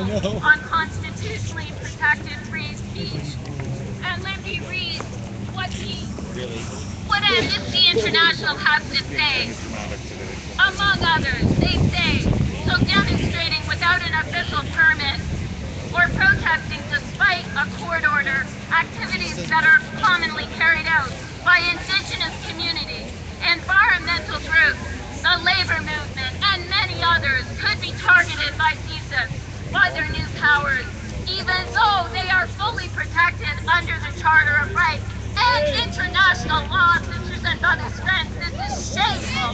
bill on constitutionally protected free speech. And let me read what Amnesty International has to say. Among others, they say, so demonstrating without an official permit or protesting despite a court order, activities that are commonly carried out by Indigenous communities, environmental groups, the labor movement, and many others could be targeted by CISA, by their new powers, even though they are fully protected under the Charter of Rights and international law. Sisters and brothers, friends, this is shameful.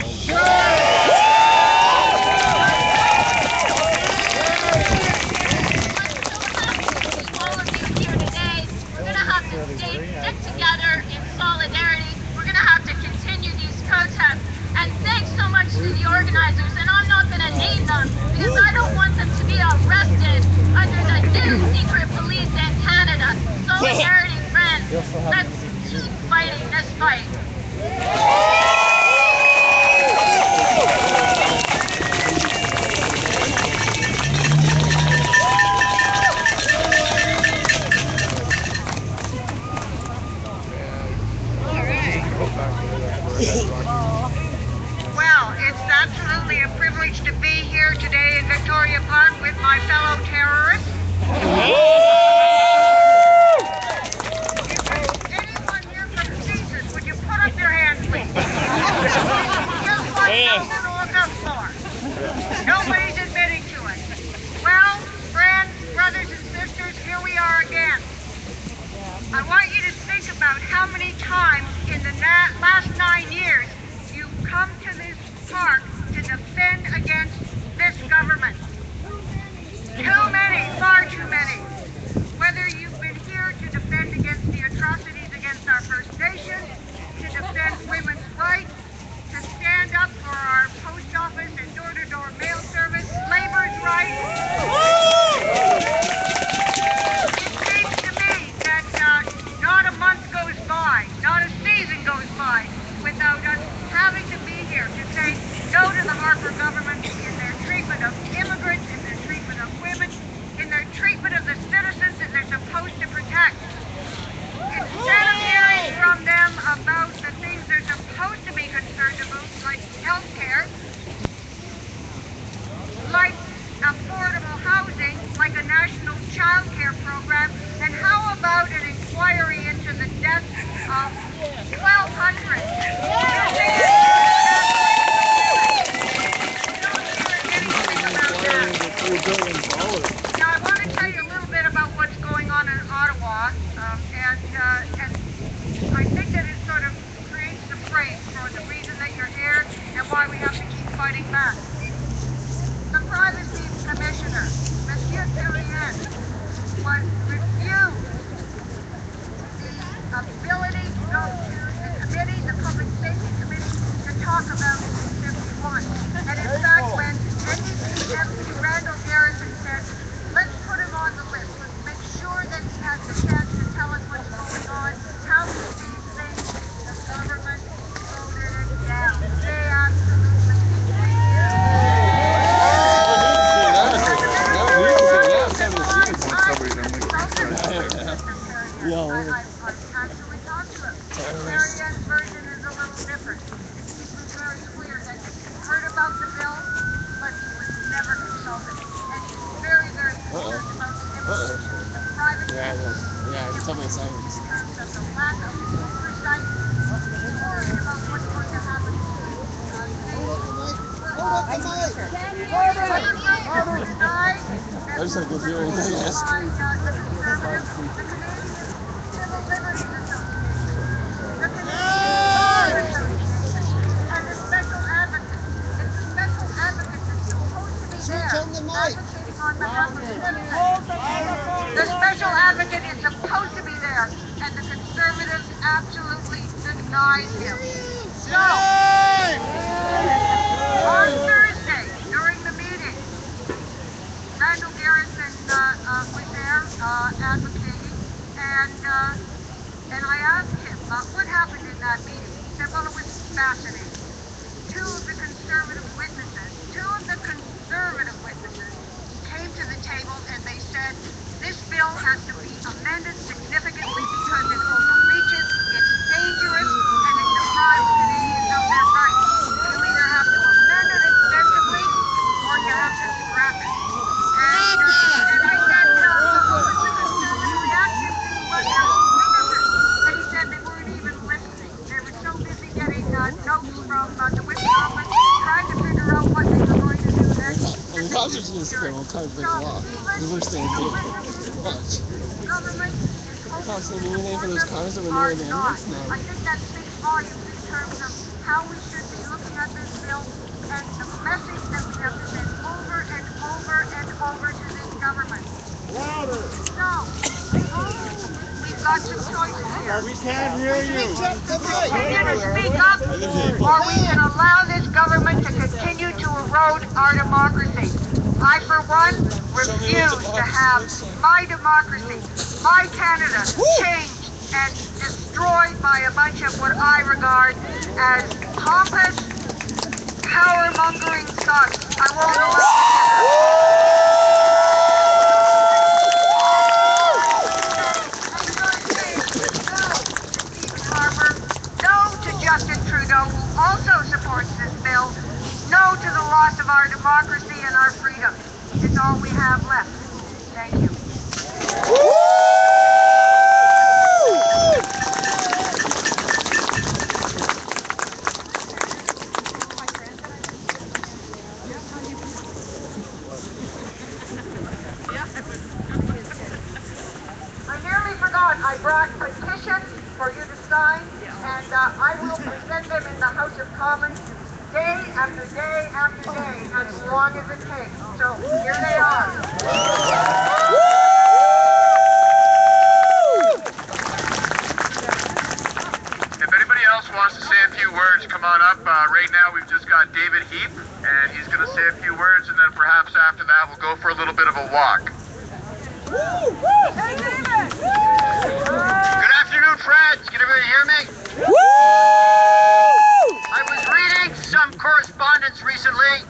Stick together in solidarity. We're going to have to continue these protests. And thanks so much to the organizers. And I'm not going to name them because I don't want them to be arrested under the new secret police in Canada. Solidarity, friends. Let's keep fighting this fight. Well, it's absolutely a privilege to be here today in Victoria Park with my fellow terrorists. Anyone here from Jesus, would you put up your hand, please? Just want someone to look up for. Nobody's admitting to it. Well, friends, brothers and sisters, here we are again. I want you to think about how many times in the last 9 years you've come to this park to defend against this government. Too many, far too many. Whether you've been here to defend against the atrocities against our First Nations, to defend women's rights, to stand up for our post office and door-to-door mail service, labor's rights. Not a month goes by, not a season goes by without us having to be here to say no to the Harper government in their treatment of immigrants, in their treatment of women, in their treatment of the citizens that they're supposed to protect. Instead of hearing from them about the things they're supposed to be concerned about, like health care, like affordable housing, like a national child care program, and how about an inquiry into the death of 1,200 Now, I want to tell you a little bit about what's going on in Ottawa, and I think that it sort of creates the frame for the reason that you're here and why we have to keep fighting back. The Privacy Commissioner, Monsieur Sylvain, was refused the ability to go to the committee, the Public Safety Committee, to talk about C51. And in fact, when NDP MP Randall Garrison said, let's put him on the list, let's make sure that he has the chance to tell us what's going on, how do these things, the government voted it down. They absolutely actually talked to him. Marianne's version is a little different. He was very clear that he heard about the bill, but he was never consulted. And he's very, very concerned about the implications of privacy. Yeah, tell me the same. In terms of the lack of oversight, he's worried about what's going to happen. I just had a good feeling. Yes. The special advocate is supposed to be there, and the Conservatives absolutely denied him. So, on Thursday, during the meeting, Randall Garrison was there advocating, and I asked him what happened in that meeting. He said, well, it was fascinating. Two of the conservative witnesses came to the table and they said, this bill has to be amended significantly because it overreaches, it's dangerous, and it deprives Canadians of their rights. You either have to amend it extensively or you have to scrap it. And I said, so what was the conservative reaction to what their own witnesses? And he said they weren't even listening. They were so busy getting notes from the witness office, trying to figure out what they were going to do next. Well, the cops are just going to kind of break the law. The worst thing to do. Watch. Government is Cops don't even name for those cars that were near the ambulance now. I think that speaks volumes in terms of how we should be looking at this bill and the message that we have to send over and over and over to this government. Louder! So, we've got some choices here. We can't hear you. Continue to speak up, or we can allow this government to continue to erode our democracy. I, for one, refuse to have my democracy, my Canada, changed and destroyed by a bunch of what I regard as pompous, power-mongering thugs. I won't allow it. Justin Trudeau, who also supports this bill, no to the loss of our democracy and our freedom. It's all we have left. Thank you. I nearly forgot. I brought petitions for you to sign, and I will present them in the House of Commons day after day after day, as long as it takes. So here they are. If anybody else wants to say a few words, come on up. Right now we've just got David Heap, and he's going to say a few words, and then perhaps after that we'll go for a little bit of a walk. Hey, David! Good afternoon, friends. Can everybody hear me? I was reading some correspondence recently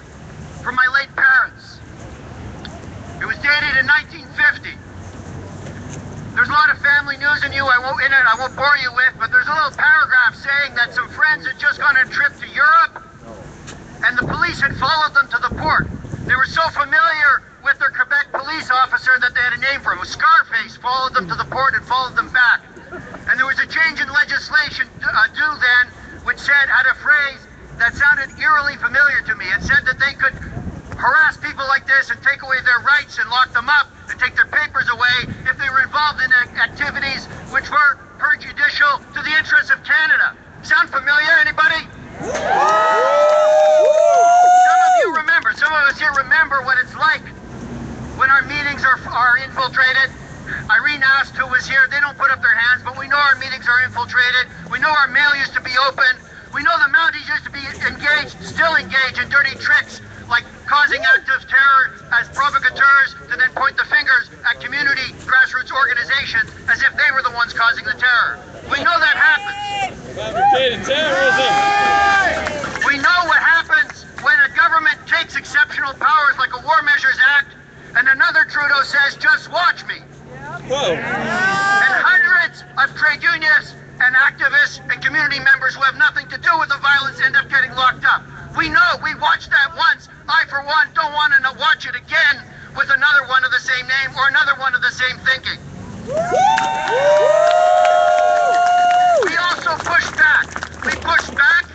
from my late parents. It was dated in 1950. There's a lot of family news in it I won't bore you with, but there's a little paragraph saying that some friends had just gone on a trip to Europe and the police had followed them to the port. They were so familiar with their Quebec police officer that they had a name for him. Scarface followed them to the port and followed them back. And there was a change in legislation due then, which had a phrase that sounded eerily familiar to me. It said that they could harass people like this and take away their rights and lock them up and take their papers away if they were involved in activities which were prejudicial to the interests of Canada. Sound familiar, anybody? Some of us here remember what it's like when our meetings are infiltrated. Irene asked who was here. They don't put up their hands, but we know our meetings are infiltrated. We know our mail used to be open. We know the Mounties used to be still engaged in dirty tricks, like causing acts of terror as provocateurs to then point the fingers at community grassroots organizations as if they were the ones causing the terror. We know that happens. Fabricated terrorism. We know what happens when a government takes exceptional powers like a War Measures Act and another Trudeau says, just watch me. Whoa. And hundreds of trade unionists and activists and community members who have nothing to do with the violence end up getting locked up. We know, we watched that once. I, for one, don't want to watch it again with another one of the same name or another one of the same thinking. We also pushed back. We pushed back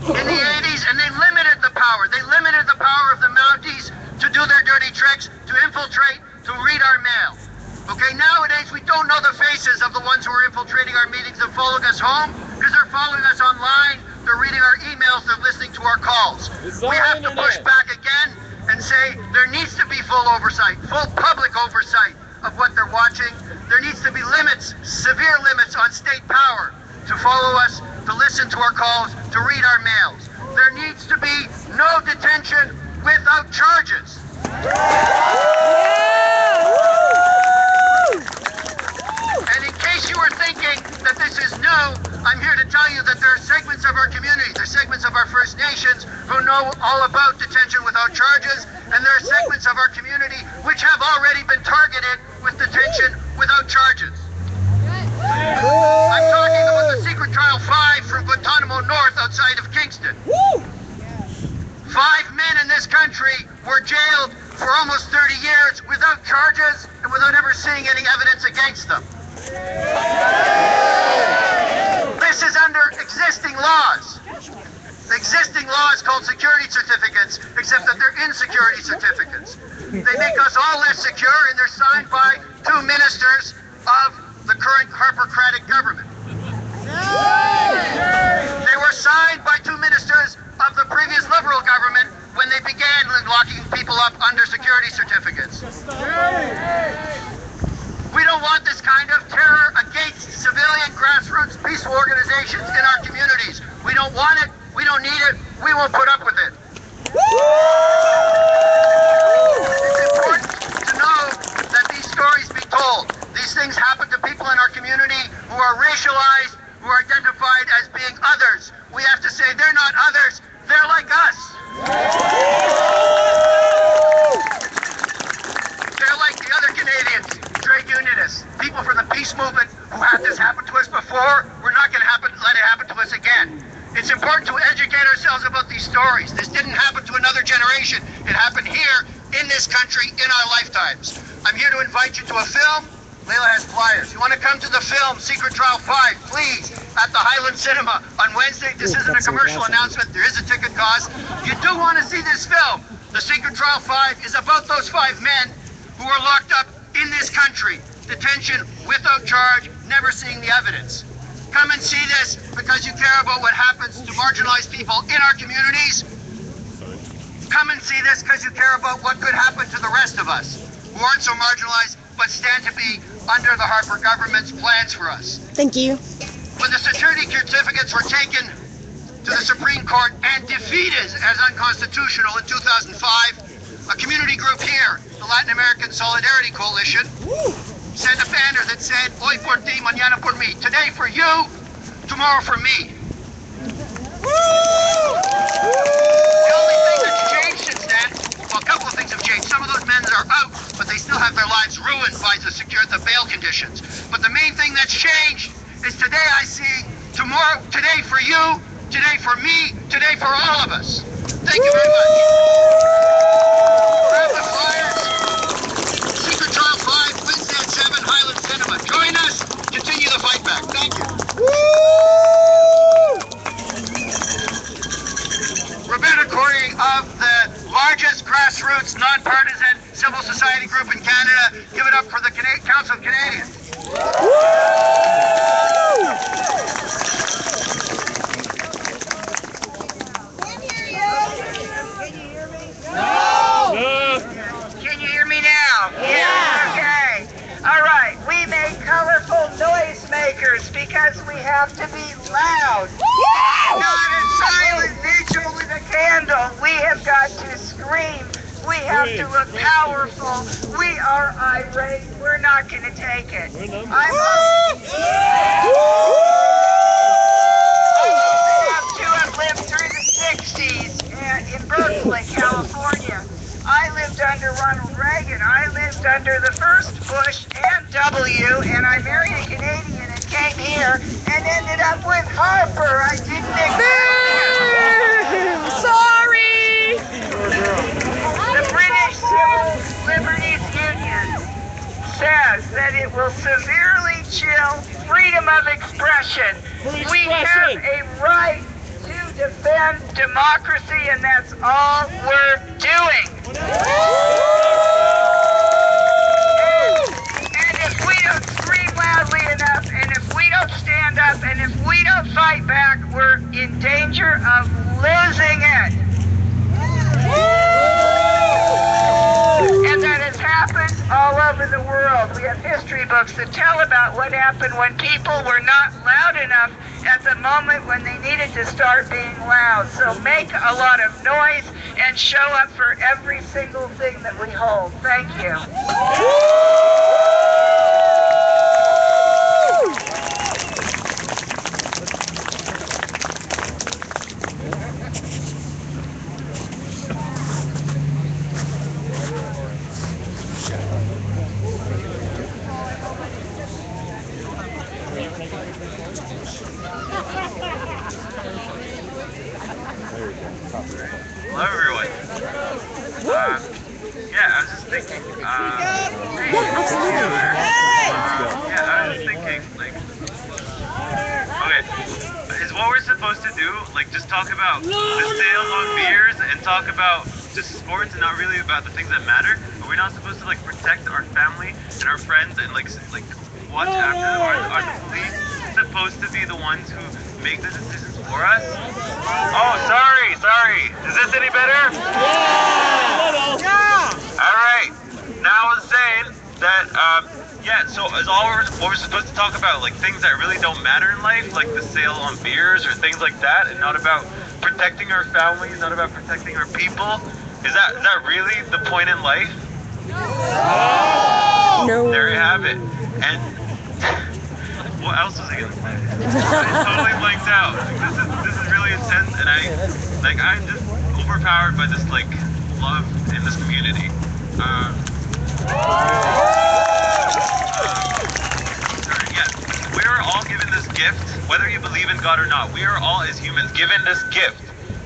in the 80s and they limited the power. They limited the power of the Mounties to do their dirty tricks, to infiltrate, to read our mail. Okay, nowadays we don't know the faces of the ones who are infiltrating our meetings and following us home because they're following us online, they're reading our emails, they're listening to our calls. We have to push back again and say there needs to be full oversight, full public oversight of what they're watching. There needs to be limits, severe limits on state power to follow us, to listen to our calls, to read our mails. There needs to be no detention without charges. And in case you were thinking that this is new, I'm here to tell you that there are segments of our community, there are segments of our First Nations who know all about detention without charges, and there are segments of our community which have already been targeted with detention without charges. I'm talking about the Secret Trial 5 from Guantanamo North outside of Kingston. 5 men in this country were jailed for almost 30 years without charges and without ever seeing any evidence against them. This is under existing laws. The existing law is called security certificates, except that they're insecurity certificates. They make us all less secure, and they're signed by 2 ministers of the current Harperocratic government. They were signed by 2 ministers of the previous Liberal government when they began locking people up under security certificates. We don't want this kind of terror against civilian grassroots peaceful organizations in our communities. We don't want it, we don't need it, we won't put up with it. It's important to know that these stories be told. These things happen to people in our community who are racialized, who are identified as being others. We have to say they're not others, they're like us. They're like the other Canadians, trade unionists, people from the peace movement who had this happen to us before. We're not going to let it happen to us again. It's important to educate ourselves about these stories. This didn't happen to another generation. It happened here in this country in our lifetimes. I'm here to invite you to a film. Layla has flyers. You want to come to the film, Secret Trial 5, please, at the Highland Cinema on Wednesday. This isn't a commercial announcement. There is a ticket cost. You do want to see this film. The Secret Trial 5 is about those 5 men who are locked up in this country. Detention without charge, never seeing the evidence. Come and see this because you care about what happens to marginalized people in our communities. Come and see this because you care about what could happen to the rest of us who aren't so marginalized but stand to be under the Harper government's plans for us. Thank you. When the security certificates were taken to the Supreme Court and defeated as unconstitutional in 2005, a community group here, the Latin American Solidarity Coalition, sent a banner that said, "Hoy por ti, mañana por mí." Today for you, tomorrow for me. The only thing that's changed since then, well, a couple of things have changed. Some of those men are out, but they still have their lives ruined by the bail conditions. But the main thing that's changed is today I see tomorrow, today for you, today for me, today for all of us. Thank you very much. Grab the flyers. Secret Trial 5, Wednesday at 7, Highland Cinema. Join us. Continue the fight back. Thank you. We're a recording of the largest grassroots, nonpartisan civil society group in Canada. Give it up for the Council of Canadians. Can you hear me now? Yeah. Okay. All right. We make colorful noisemakers because we have to be loud. Not a silent vigil with a candle. We have got to scream. We have to look powerful. We are irate. We're not going to take it. I'm have to have lived through the 60s in Berkeley, California. I lived under Ronald Reagan. I lived under the first Bush and W, and I married a Canadian and came here and ended up with Harper. I didn't expect it. Sorry. The British Civil Liberties Union says that it will severely chill freedom of expression. We have a right to defend democracy, and that's all we're doing. And if we don't scream loudly enough, and if we don't stand up, and if we don't fight back, we're in danger of losing it. And that has happened all over the world. We have history books that tell about what happened when people were not loud enough at the moment when they needed to start being loud. So make a lot of noise and show up for every single thing that we hold. Thank you. Hello, everyone. Yeah, I was just thinking. I was thinking, like, okay, is what we're supposed to do, like, just talk about the sale on beers and talk about just sports and not really about the things that matter? Are we not supposed to, like, protect our family and our friends and, like watch after them? Are the police supposed to be the ones who make the decisions for us? Oh, sorry. Is this any better? Yeah! Alright. Now I was saying that, so is all what we're supposed to talk about, like things that really don't matter in life, like the sale on beers or things like that, and not about protecting our families, not about protecting our people? Is that really the point in life? No. There you have it. And what else was I gonna say? I totally blanked out. This is really intense, and I'm just overpowered by this like love in this community. We are all given this gift, whether you believe in God or not. We are all, as humans, given this gift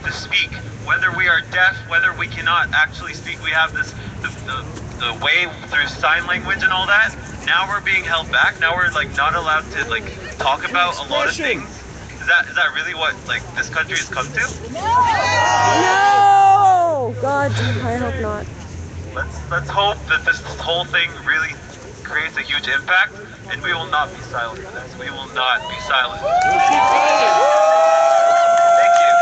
to speak. Whether we are deaf, whether we cannot actually speak, we have this the way through sign language and all that. Now we're being held back. Now we're like not allowed to like talk about a lot of things. Is that really what like this country has come to? No! God, I hope not. Let's hope that this whole thing really creates a huge impact, and we will not be silent for this. We will not be silent. Thank you.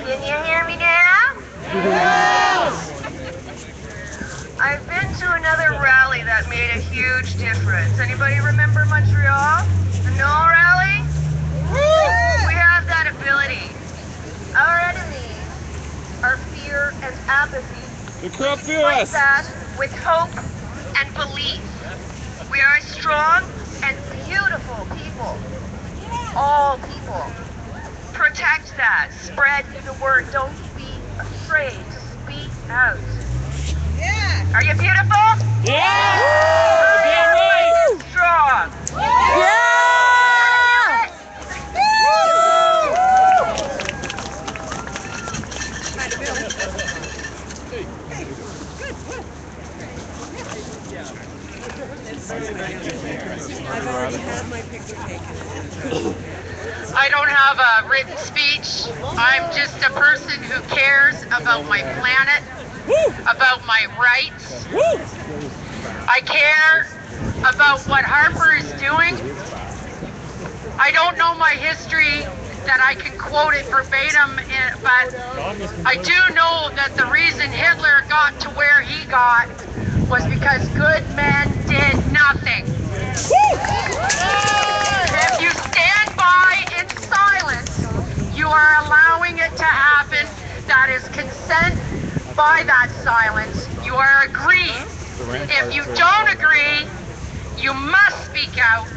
Can you hear me now? Yes! I've been to another rally that made a huge difference. Anybody remember Montreal? The Noel rally? We have that ability. Our enemies are fear and apathy. The crowd fear Fight us. that with hope and belief. We are a strong and beautiful people. All people. Protect that. Spread the word. Don't be afraid to speak out. Yeah. Are you beautiful? Yeah! Damn right. Strong. Yeah! I've already had my picture taken. I don't have a written speech. I'm just a person who cares about my planet, about my rights. I care about what Harper is doing. I don't know my history that I can quote it verbatim, but I do know that the reason Hitler got to where he got was because good men did nothing. If you stand by in silence, you are allowing it to happen. That is consent by that silence. You are agreeing. If you don't agree, you must speak out,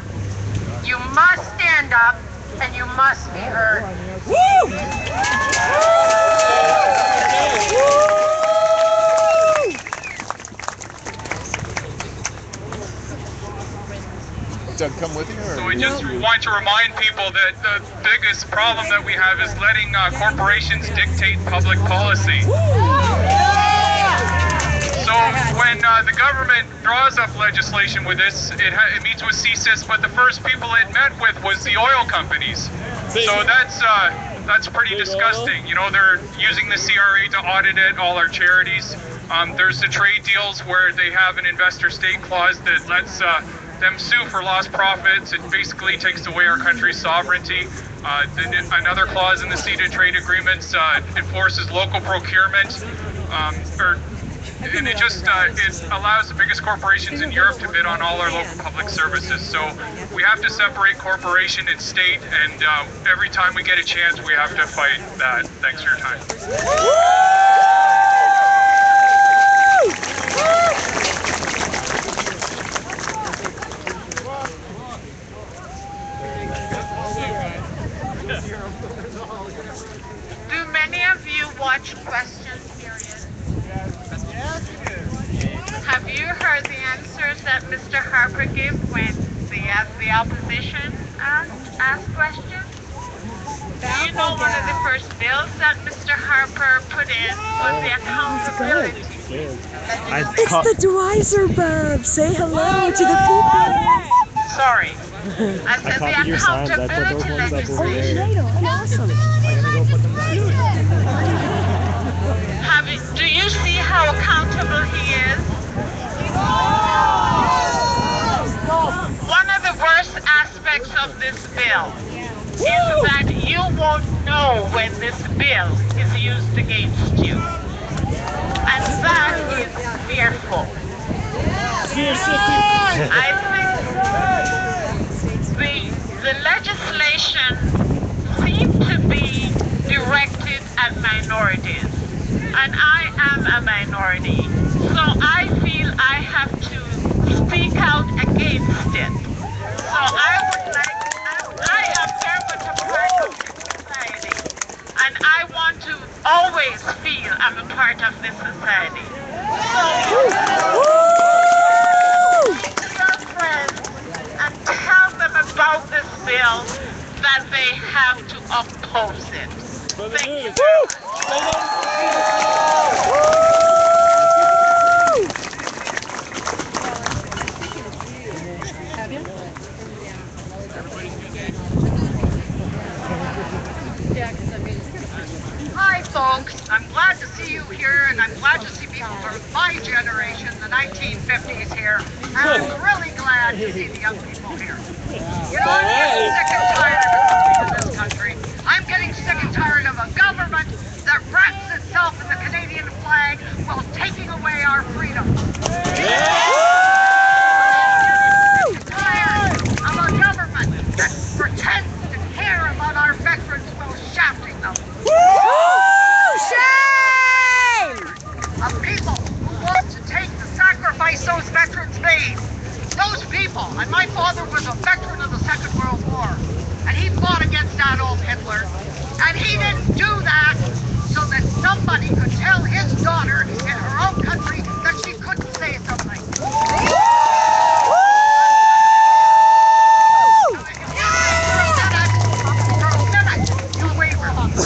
you must stand up, and you must be heard. Doug, come with you? Or? So we just want to remind people that the biggest problem that we have is letting corporations dictate public policy. So when the government draws up legislation with this, it meets with CSIS, but the first people it met with was the oil companies. So that's pretty disgusting. You know, they're using the CRA to audit it, all our charities. There's the trade deals where they have an investor state clause that lets them sue for lost profits. It basically takes away our country's sovereignty. Another clause in the CETA trade agreements enforces local procurement, and it just it allows the biggest corporations in Europe to bid on all our local public services. So we have to separate corporation and state, and every time we get a chance, we have to fight that. Thanks for your time. Do many of you watch Question Period? Mr. Harper give when the opposition asked questions? Do you know one of the first bills that Mr. Harper put in was the accountability? It's the Dweiser Bub. Say hello to the people. Sorry. I said the accountability legislation. Awesome. Do you see how accountable he is? One of the worst aspects of this bill is that you won't know when this bill is used against you. And that is fearful. I think the legislation seems to be directed at minorities. And I am a minority. So I feel I have to speak out against it. So I am very much a part of this society. And I want to always feel I'm a part of this society. So, speak to your friends and tell them about this bill that they have to oppose it. Thank you very much. Hi folks, I'm glad to see you here, and I'm glad to see people from my generation, the 1950s here, and I'm really glad to see the young people here. You know, I'm getting sick and tired of this country. I'm getting sick and tired of a government that wraps itself in the Canadian flag while taking away our freedom. I'm tired of a government that pretends to care about our veterans while shafting them. Shame! Of people who want to take the sacrifice those veterans made. Those people, and my father was a veteran of the Second World War, and he fought against Adolf Hitler, and he didn't do that so that somebody could tell his daughter in her own country that she couldn't say something.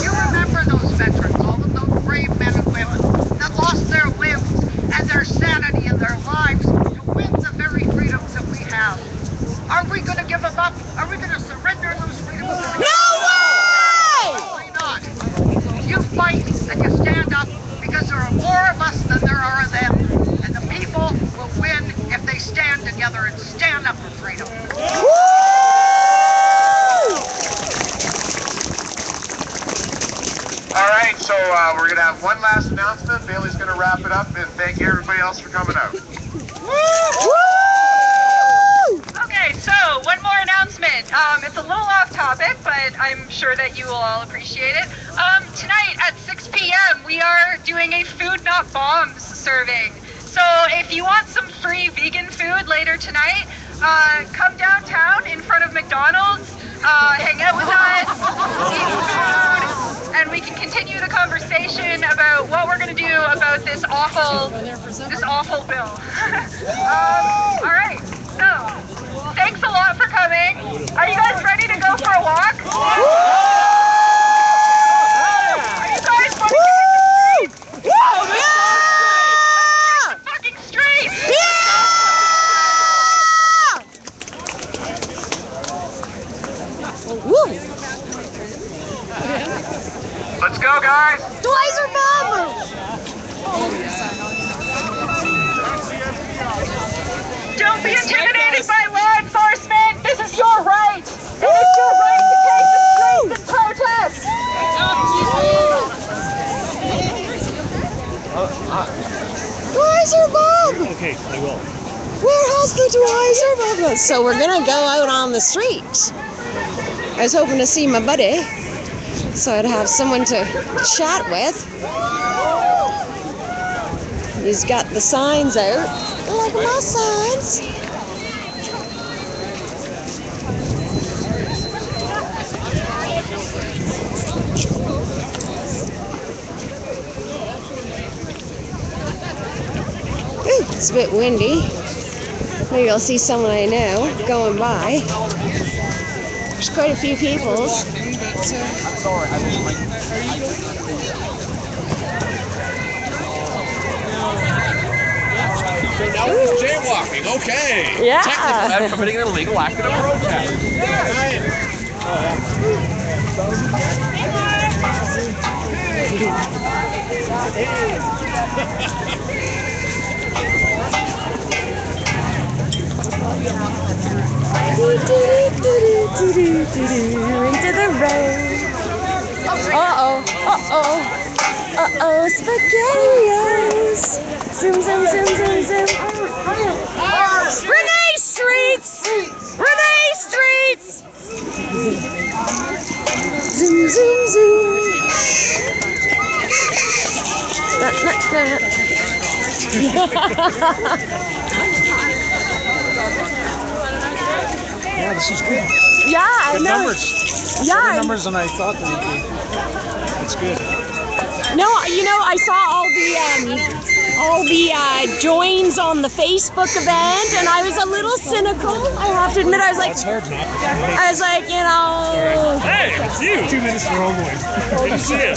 You remember those veterans, all of those brave men and women that lost their limbs and their sanity and their lives to win the very freedoms that we have. Are we going to give them up? Are we going to surrender those freedoms? No way! Why not? You fight and you stand up because there are more of us than there are of them. And the people will win if they stand together and stand up for freedom. All right, so we're going to have one last announcement. Bailey's going to wrap it up, and thank you everybody else for coming out. Okay, so one more announcement. It's a little off topic, but I'm sure that you will all appreciate it. Tonight at 6 p.m. we are doing a Food Not Bombs serving. So if you want some free vegan food later tonight, come downtown in front of McDonald's, hang out with us, eat food, and we can continue the conversation about what we're going to do about this awful bill. All right, so thanks a lot for coming. Are you guys ready to go for a walk? Are you guys ready to hit the streets? Yeah! The fucking streets! Let's go, guys! Dweiser Bub! Don't be intimidated by law enforcement! This is your right! And it's your right to take the streets and protest! Dweiser Bub! Okay, I will. Where has the Dweiser Bub? So we're gonna go out on the street. I was hoping to see my buddy, so I'd have someone to chat with. He's got the signs out. Look at my signs. Ooh, it's a bit windy. Maybe you'll see someone I know going by. There's quite a few people. So now we're just jaywalking, okay. Yeah. Technically, I'm committing an illegal act of protest. Into the road. Uh-oh, uh-oh. Uh-oh, spaghettios. Zoom, zoom, zoom, zoom, zoom. Renee Streets! Renee Streets! Zoom, zoom, zoom. Yeah, this is good. Yeah, I Good know. numbers. Yeah. Better numbers than I thought they would be. It's good. No, you know, I saw all the joins on the Facebook event, and I was a little cynical. I have to admit, I was like, you know. Hey, it's you. 2 minutes for homeboys. Good to see you.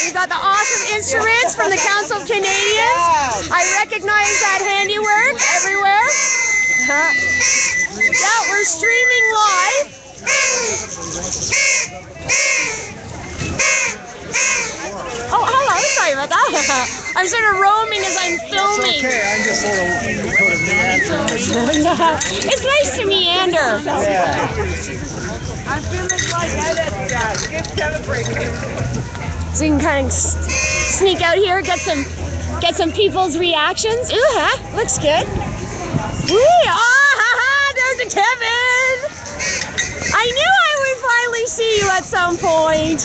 We got the awesome instruments from the Council of Canadians. I recognize that handiwork everywhere. Yeah, we're streaming live. Oh, hello. Sorry about that. I'm sort of roaming as I'm filming. It's okay. I'm just sort of It's nice to meander. Yeah. I'm feeling like I give celebration. So you can kind of sneak out here, get some people's reactions. Ooh, huh? Looks good. Whee! Oh, there's a Kevin! I knew I would finally see you at some point.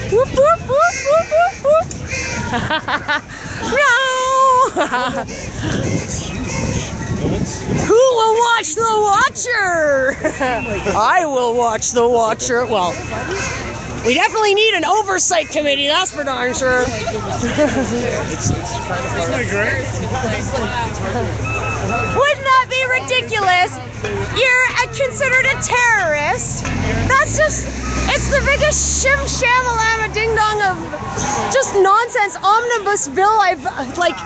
Whoop, whoop, whoop, whoop, whoop, whoop. No! Who will watch the Watcher? I will watch the Watcher. Well, we definitely need an oversight committee, that's for darn sure. Isn't it great? Wouldn't that be ridiculous? You're considered a terrorist. That's just, it's the biggest shim-shamalama ding-dong of just nonsense omnibus bill I've, like,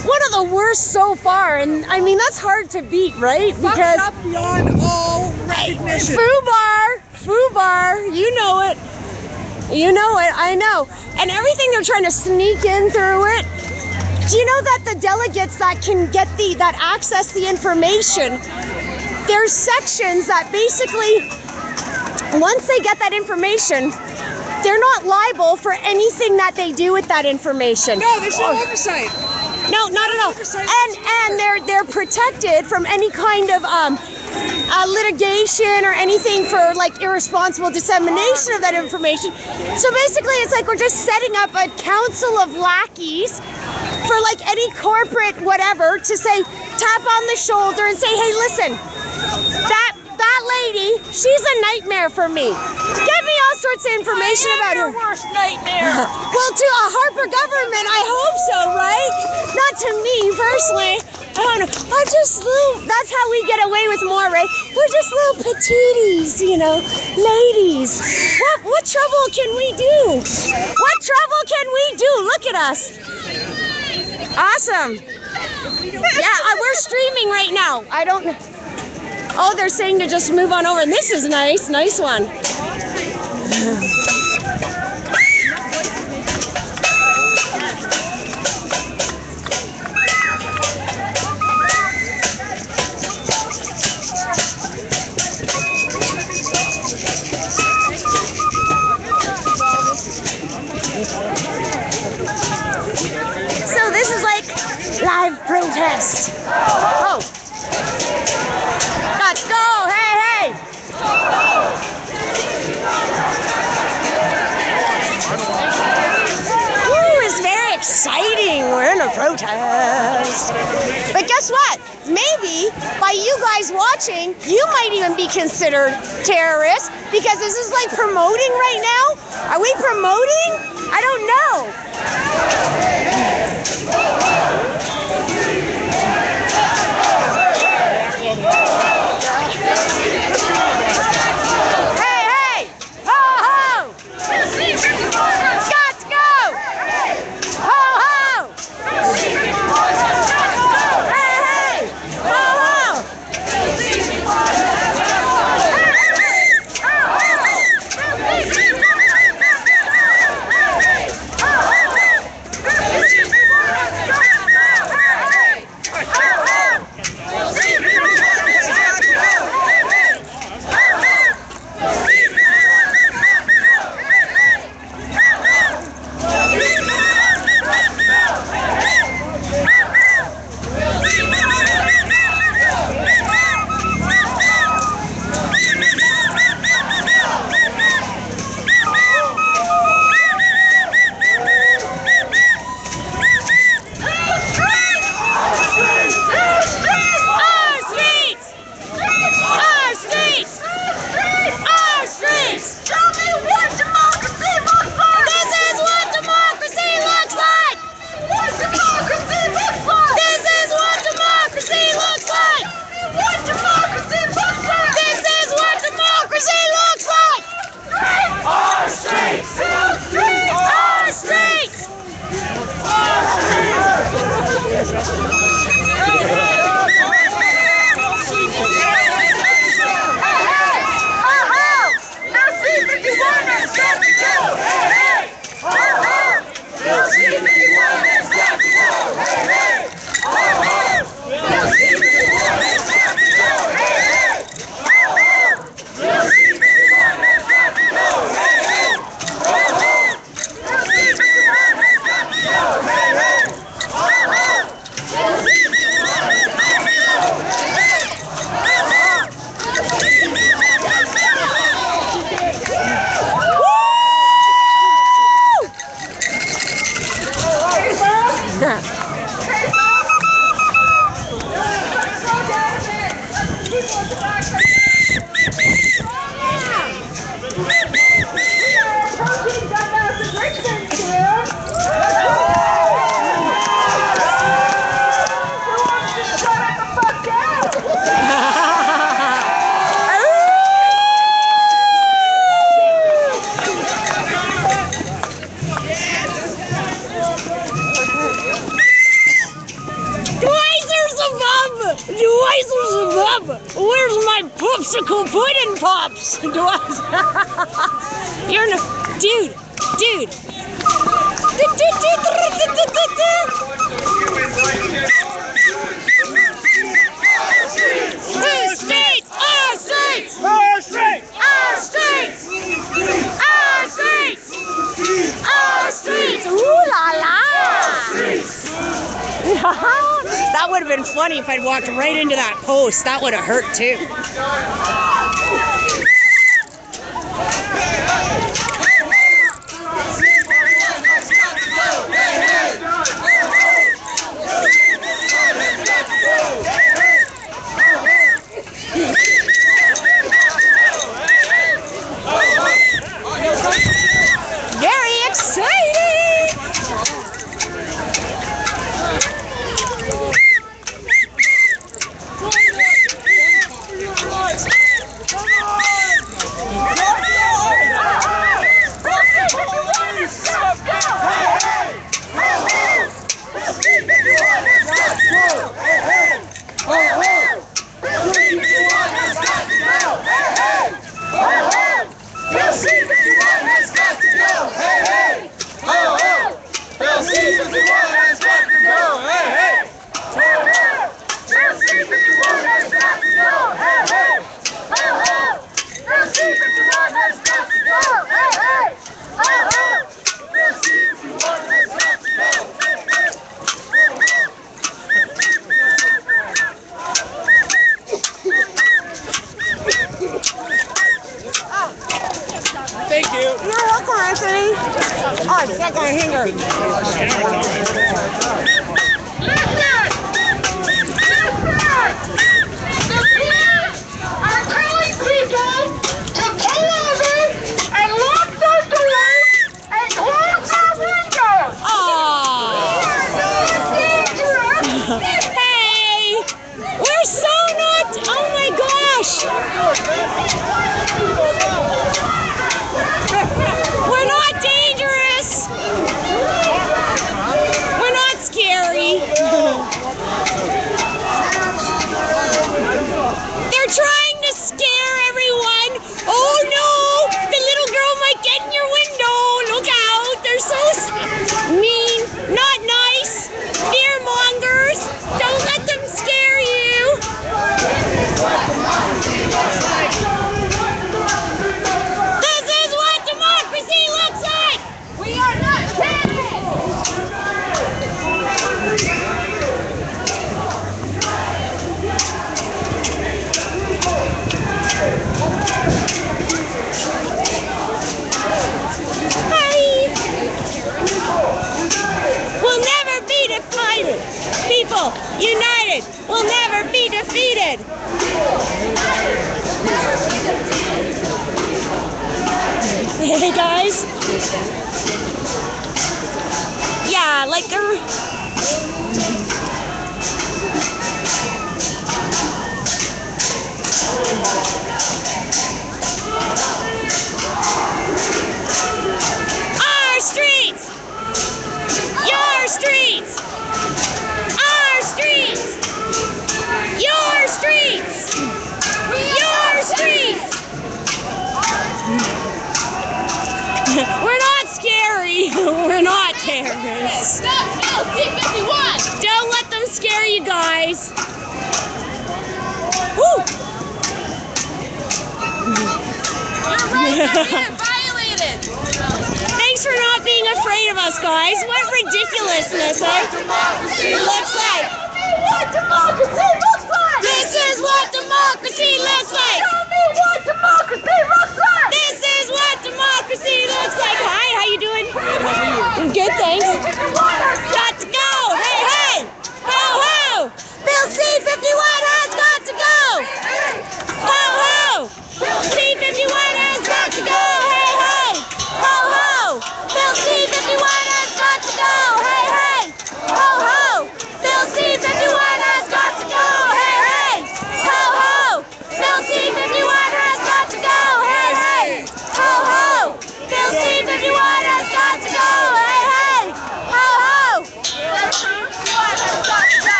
one of the worst so far. And I mean, that's hard to beat, right? Because up beyond all recognition. Foobar, you know it. You know it, I know. And everything they're trying to sneak in through it. Do you know that the delegates that can get that access the information, there's sections that basically, once they get that information, they're not liable for anything that they do with that information. No, there's no oversight. No, not at all. And they're protected from any kind of litigation or anything for like irresponsible dissemination of that information. So basically, it's like we're just setting up a council of lackeys for like any corporate whatever to say, tap on the shoulder and say, hey, listen, that lady, she's a nightmare for me. Get me all sorts of information about her. Worst nightmare. Well, to a Harper government, I hope so, right? Not to me personally. I don't know. I'm just little. That's how we get away with more, right? We're just little petites, you know, ladies. What trouble can we do? What trouble can we do? Look at us. Awesome. Yeah, we're streaming right now. I don't. Oh, they're saying to just move on over. And this is nice. Nice one. So this is like live protest. Oh. Let's go, hey, hey! protest. But guess what? Maybe by you guys watching, you might even be considered terrorists because this is like promoting right now. Are we promoting? I don't know. Hey, hey! Ho, ho! Scots, go! Ho, ho! Hey, hey! Ho, ho! Where's my popsicle pudding pops? You're no, dude. Our streets, our streets, our streets, our streets, our streets, our streets. Ooh la la. That would have been funny if I'd walked right into that post. That would have hurt too. Very exciting! Thank you. You're welcome, Anthony. Oh, it's not going to hinder. Hey guys. Yeah, like they're... Our streets! Your streets! Our streets! Your streets! Your streets! We're not scary. We're not terrorists. C51! Don't let them scare you guys. Woo! Your rights are being violated. Thanks for not being afraid of us, guys. What ridiculousness, eh? It looks like. What democracy looks like. This is what democracy looks like. Tell me what democracy looks like. This is what democracy looks like. Hi, how you doing? Good, thanks. Got to go. Hey, hey. Ho, ho. Bill C51 has got to go. Ho, ho. Bill C51 has got to go. Hey, hey. Ho, ho. Bill C51 has got to go. Hey, hey. Ho, ho. Bill C51 has got to go. Hey, hey. Ho, ho. Bill C51 has got to go. Hey, hey. Ho, ho. Bill C51 has got to go. Hey, hey. Ho, ho. Bill C51 has got to go.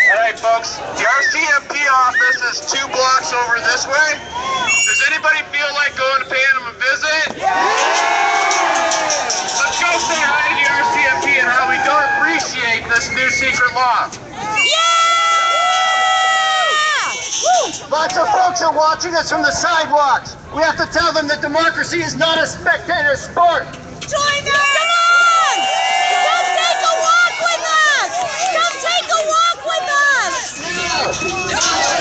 Alright folks, the RCMP office is 2 blocks over this way. Does anybody feel like going to pay them a visit? Let's go say hi to the RCMP and how we don't appreciate this new secret law. Lots of folks are watching us from the sidewalks. We have to tell them that democracy is not a spectator sport. Join us! Come on! Come take a walk with us! Come take a walk with us!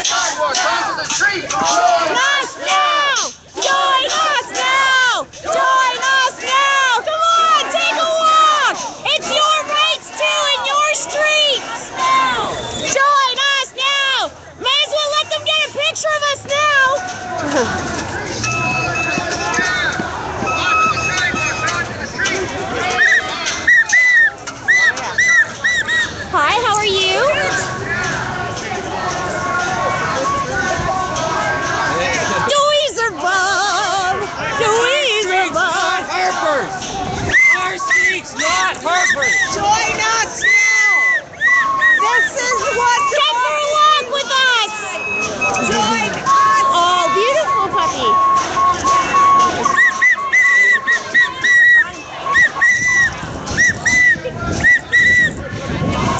Sidewalks onto the street. Join us now! Join us now! Join us now! Come on, take a walk! It's your rights too in your streets! Join us now! May as well let them get a picture of us now! Hi, how are you? Harper's! Our streets, not Harper's! Join us now! This is what Come for a walk with us! join us! Oh, beautiful puppy!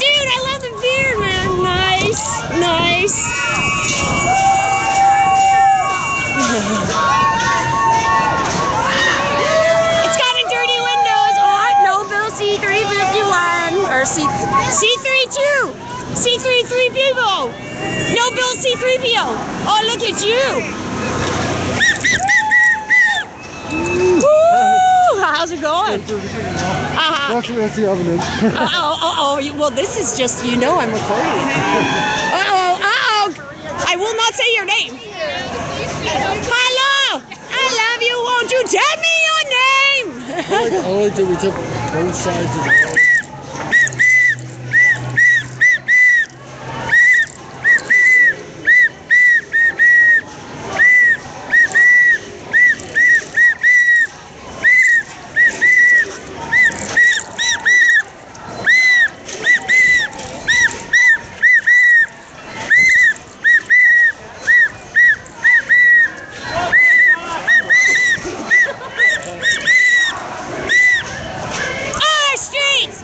Dude, I love the beard, man! Nice! Nice! Or C32, C33 people. No Bill C3PO. Oh, look at you. Woo! How's it going? That's the evidence. Well, this is just, you know, I'm recording. I will not say your name. Hello. I love you. Won't you tell me your name? I like that we took both sides of the road. Our streets!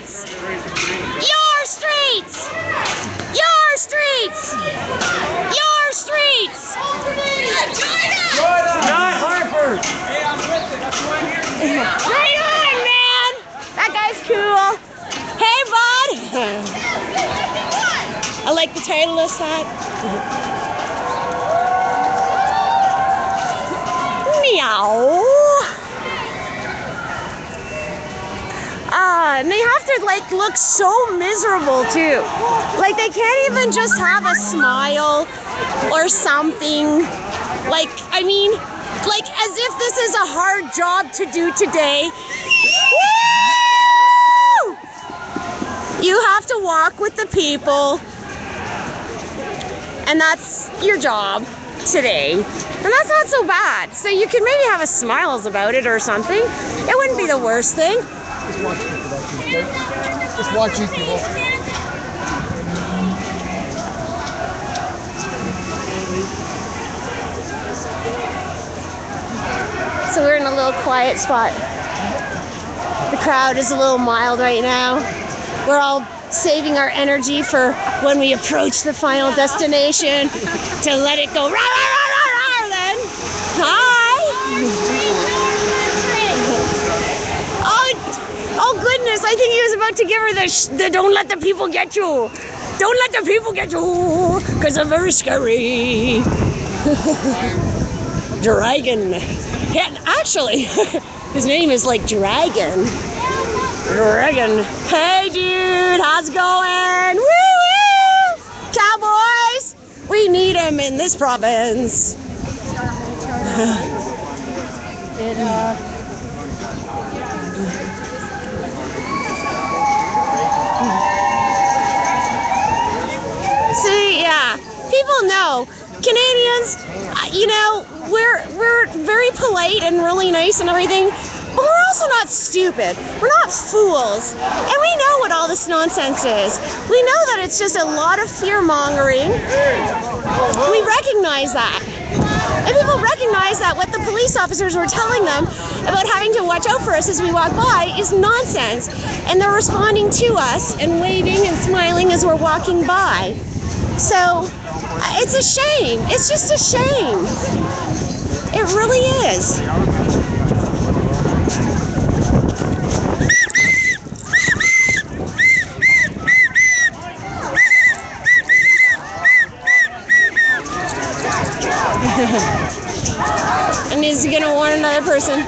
streets! Your streets! Your streets! Your streets! Not Harper's! Right on, man! That guy's cool. Hey, bud! I like the title of that. Meow. And they have to like look so miserable too. Like they can't even just have a smile or something. Like, I mean, like as if this is a hard job to do today. Woo! You have to walk with the people. And that's your job today. And that's not so bad. So you can maybe have a smiles about it or something. It wouldn't be the worst thing. Just watch these productions, okay? Just watch these people. So we're in a little quiet spot. The crowd is a little mild right now. We're all saving our energy for when we approach the final destination to let it go. Rah, rah, rah, rah, rah, then. Hi. Oh goodness, I think he was about to give her the don't let the people get you. Don't let the people get you, because they're very scary. Dragon. Yeah, actually, his name is like Dragon. Dragon. Hey dude, how's it going? Woo woo! Cowboys! We need them in this province. See, yeah, people know. Canadians, you know, we're very polite and really nice and everything, but we're also not stupid. We're not fools. And we know what all this nonsense is. We know that it's just a lot of fear-mongering. We recognize that. And people recognize that what the police officers were telling them about having to watch out for us as we walk by is nonsense. And they're responding to us and waving and smiling as we're walking by. So, it's a shame. It's just a shame. It really is. And is he gonna warn another person?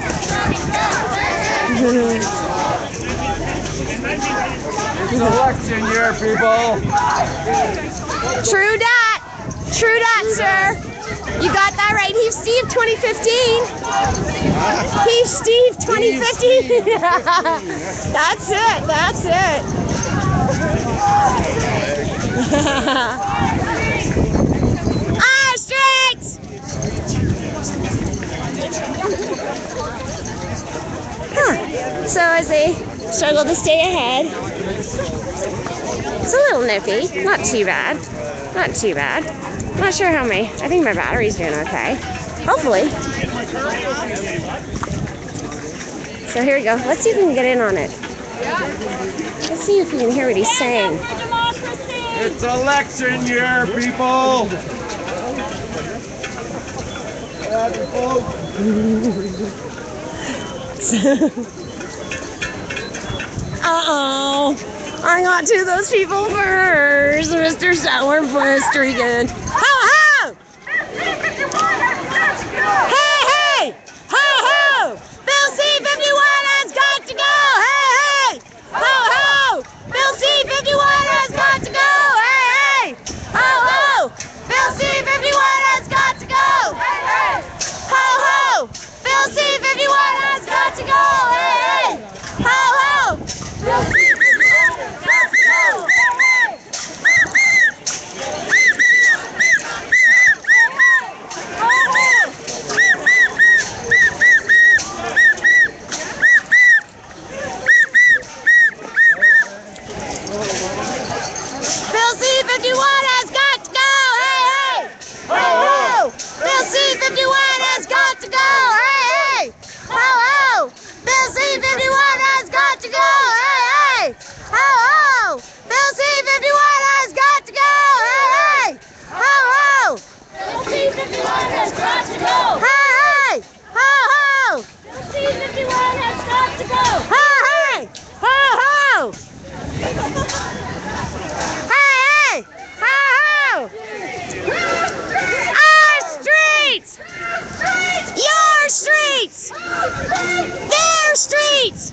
Election year, people. True that. True that, sir. You got that right. Heave Steve 2015. Heave Steve 2015. That's it. That's it. Ah, streets! Huh. So as they struggle to stay ahead, it's a little nippy. Not too bad. Not too bad. Not sure how I think my battery's doing okay. Hopefully. So here we go. Let's see if we can get in on it. Let's see if we can hear what he's saying. It's election year, people. Uh-oh. I got to those people first. Mr. Sourpuss streaking. Ho-ho! Hey, hey! Ho-ho! Bill C51 has got to go! Hey, hey! Ho-ho! Bill C51 has got to go! Hey, hey! Ho-ho! Bill C51 has got to go! Hey, hey! Ho-ho! Bill C51 has got to go! Hey, hey! Ho-ho! Bill C51 has got to go! ho! Hey, hey! Ho, ho! Our streets! Your streets! Their streets!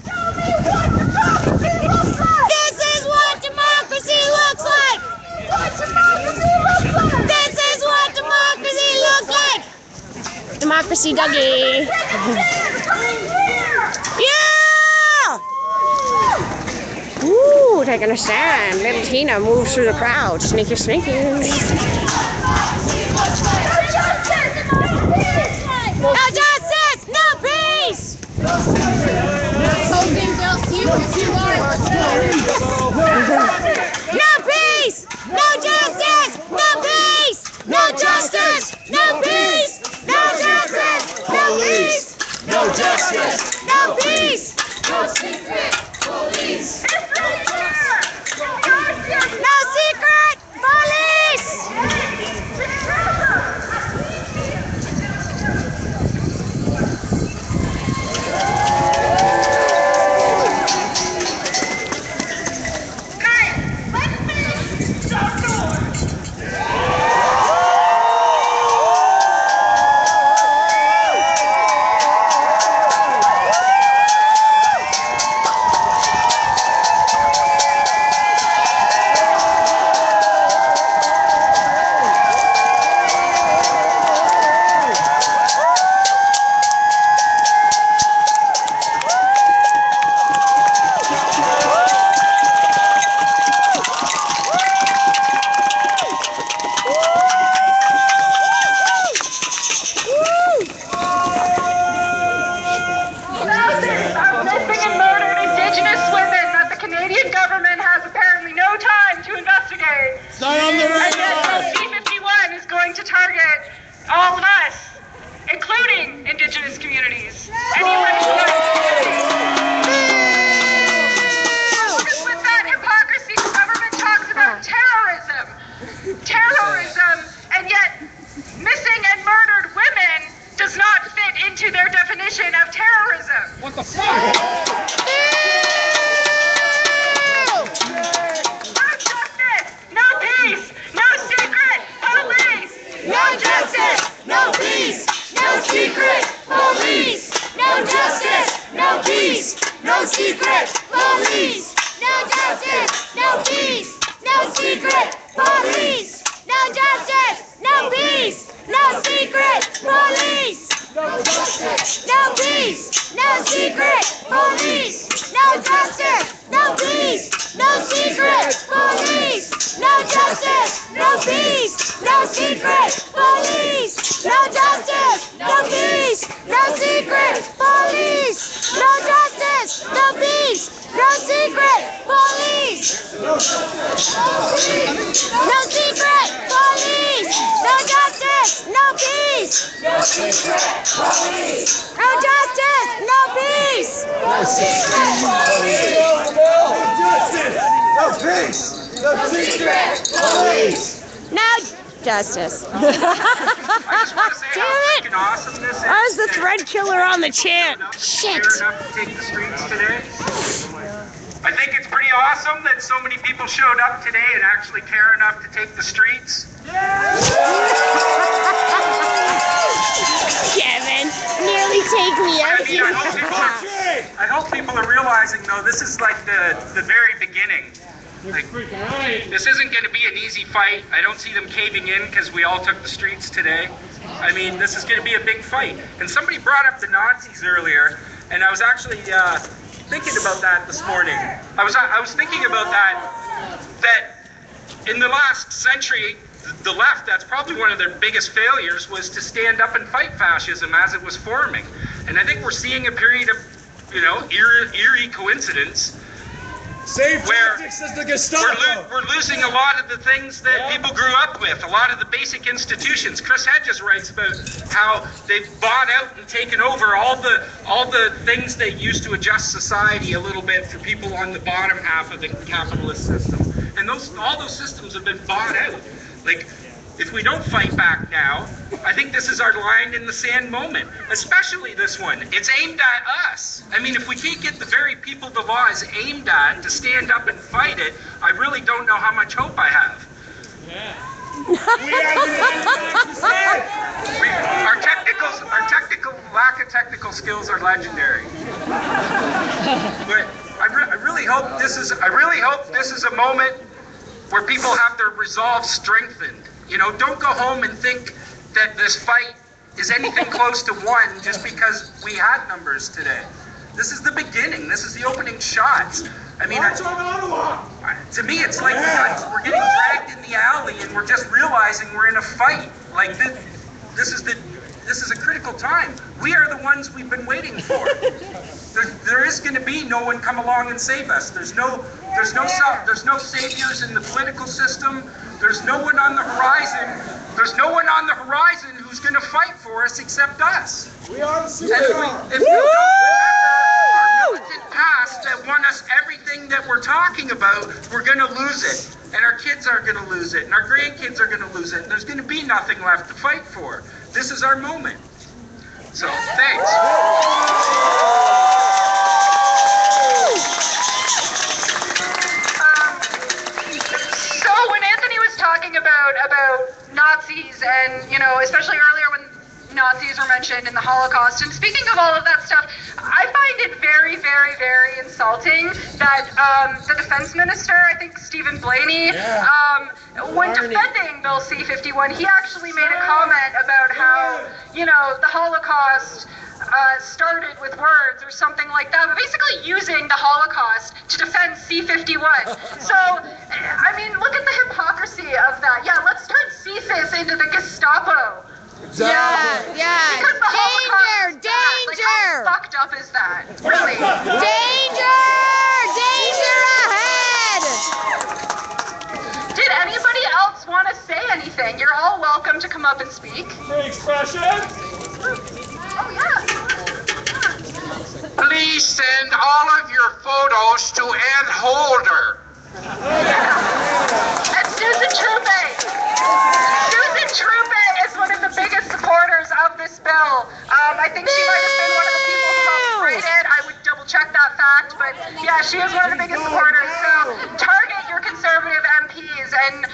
This is what democracy looks like! This is what democracy looks like! Democracy Dougie! Yeah! Ooh, taking a stand. Little Tina moves through the crowd. Sneaky, sneaky. No justice! No peace! No peace! No justice! No peace! No justice! No peace! No justice! No peace! No justice! No peace! No secret police! No secret police! C51 is going to target all of us, including Indigenous communities. Any racial with that hypocrisy, the government talks about terrorism, and yet missing and murdered women does not fit into their definition of terrorism. What the fuck? No justice, no peace, no secret police. No justice, no peace, no secret police. No justice, no peace, no secret police. No justice, no peace, no secret police. No justice, no peace, no secret police. No justice, no peace, no secret police. No justice, no peace, no secret police. No justice, no peace, no secret police. No justice, no peace, no secret police. No secret police. No justice, no peace. No secret police. No justice, no peace. No secret police. No peace! No secret police! No justice. I just want to say Damn how it. freaking awesome this is. Where's the thread killer on the chant? Shit. Shit. Enough to take the streets today. I think it's pretty awesome that so many people showed up today and actually care enough to take the streets. Kevin, nearly take me out I mean, I hope people are realizing, though, this is like the very beginning. Like, this isn't going to be an easy fight. I don't see them caving in because we all took the streets today. I mean, this is going to be a big fight. And somebody brought up the Nazis earlier, and I was actually thinking about that this morning. I was thinking about that in the last century, the left, that's probably one of their biggest failures, was to stand up and fight fascism as it was forming. And I think we're seeing a period of, eerie coincidence. Same Where tactics as the Gestapo. we're losing a lot of the things that people grew up with, a lot of the basic institutions. Chris Hedges writes about how they've bought out and taken over all the things that used to adjust society a little bit for people on the bottom half of the capitalist system. And all those systems have been bought out. Like, if we don't fight back now, I think this is our line in the sand moment, especially this one. It's aimed at us. I mean, if we can't get the very people the law is aimed at to stand up and fight it, I really don't know how much hope I have. Yeah. We are the our lack of technical skills are legendary. But I really hope this is a moment where people have their resolve strengthened. You know, don't go home and think that this fight is anything close to won just because we had numbers today. This is the beginning. This is the opening shots. I mean, to me, it's like we're getting dragged in the alley and we're just realizing we're in a fight. Like this is a critical time. We are the ones we've been waiting for. There is going to be no one come along and save us. There's no saviors in the political system. There's no one on the horizon. There's no one on the horizon who's going to fight for us except us. We are the superpower. If we don't remember our militant past that won us everything that we're talking about, we're going to lose it. And our kids are going to lose it. And our grandkids are going to lose it. And there's going to be nothing left to fight for. This is our moment. So, thanks. So when Anthony was talking about Nazis and, you know, especially earlier when Nazis were mentioned in the Holocaust, and speaking of all of that stuff, I find it very, very, very insulting that the defense minister, I think Stephen Blaney, when defending Bill C51, he actually made a comment about how, you know, the Holocaust started with words or something like that, but basically using the Holocaust to defend C51. So, I mean, look at the hypocrisy of that. Yeah, let's turn CFIS into the Gestapo. Yeah. Because the Holocaust Danger! Like, how fucked up is that? Really? Danger ahead! Did anybody else want to say anything? You're all welcome to come up and speak. Free expression. Oh, yeah. Please send all of your photos to Ann Holder. And Susan Trupe. Susan Trupe is one of the biggest supporters of this bill. I think she might have been one of the people who helped write it. I would double check that fact, but yeah, she is one of the biggest supporters. So target your conservative MPs and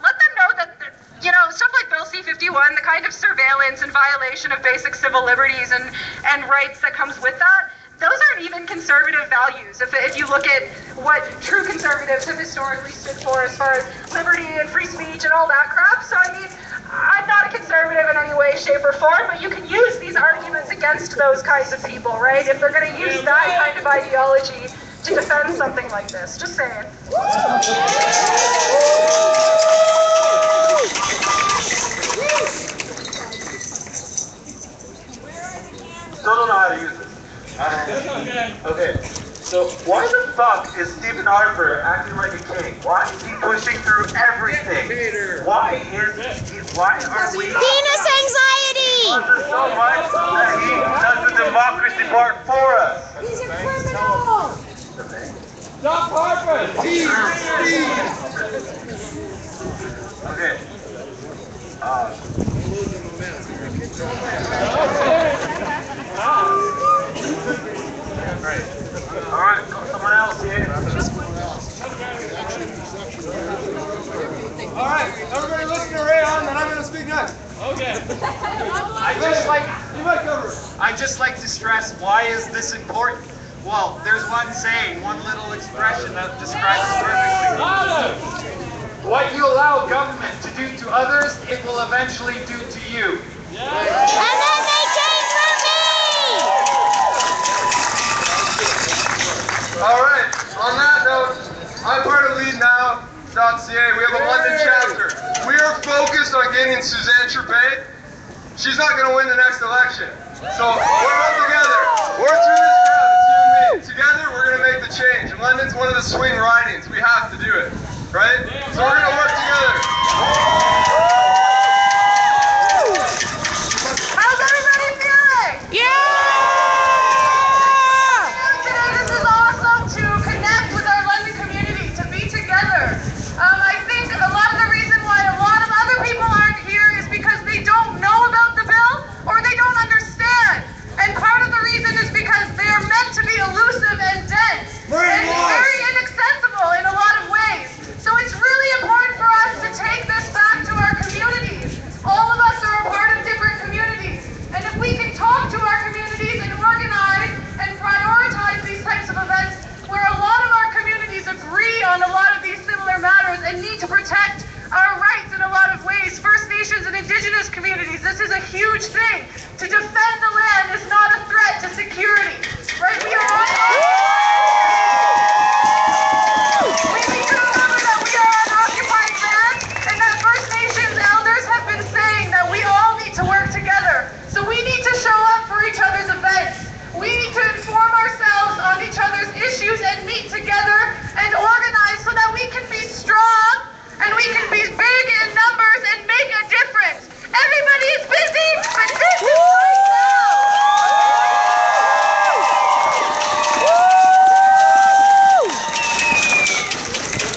let them know that, you know, stuff like Bill C51, the kind of surveillance and violation of basic civil liberties and rights that comes with that, those aren't even conservative values. If you look at what true conservatives have historically stood for as far as liberty and free speech and all that crap. So, I mean, I'm not a conservative in any way, shape, or form, but you can use these arguments against those kinds of people, right? If they're going to use that kind of ideology to defend something like this. Just saying. Still don't know how to use this. Okay, so why the fuck is Stephen Harper acting like a king? Why is he pushing through everything? Why are we... Penis anxiety! There's so much that he does the democracy part for us. He's a criminal! Stop Harper! Okay. Great. All right, someone else here. All right, everybody listen to Rayon, then I'm going to speak next. Okay. I just like to stress, why is this important? Well, there's one saying, one little expression that describes it perfectly. What you allow government to do to others, it will eventually do to you. And then they came for me! All right, on that note, I'm part of LeadNow.ca. We have a London chapter. We are focused on getting Suzanne Trupe. She's not going to win the next election. So we're all together. We're through this crowd. It's you and me. Together, we're going to make the change. And London's one of the swing ridings. We have to do it, right? So we're going to work together. How's everybody feeling? Yeah! Today, this is awesome to connect with our London community, to be together. I think a lot of the reason why a lot of other people protect our rights in a lot of ways. First Nations and Indigenous communities, this is a huge thing. To defend the land is not a threat to security, right? We are all... We need to remember that we are on occupied land, and that First Nations elders have been saying that we all need to work together. So we need to show up for each other's events. We need to inform ourselves on each other's issues and meet together and organize so that we can be strong and we can be big in numbers and make a difference. Everybody is busy, but this is right now.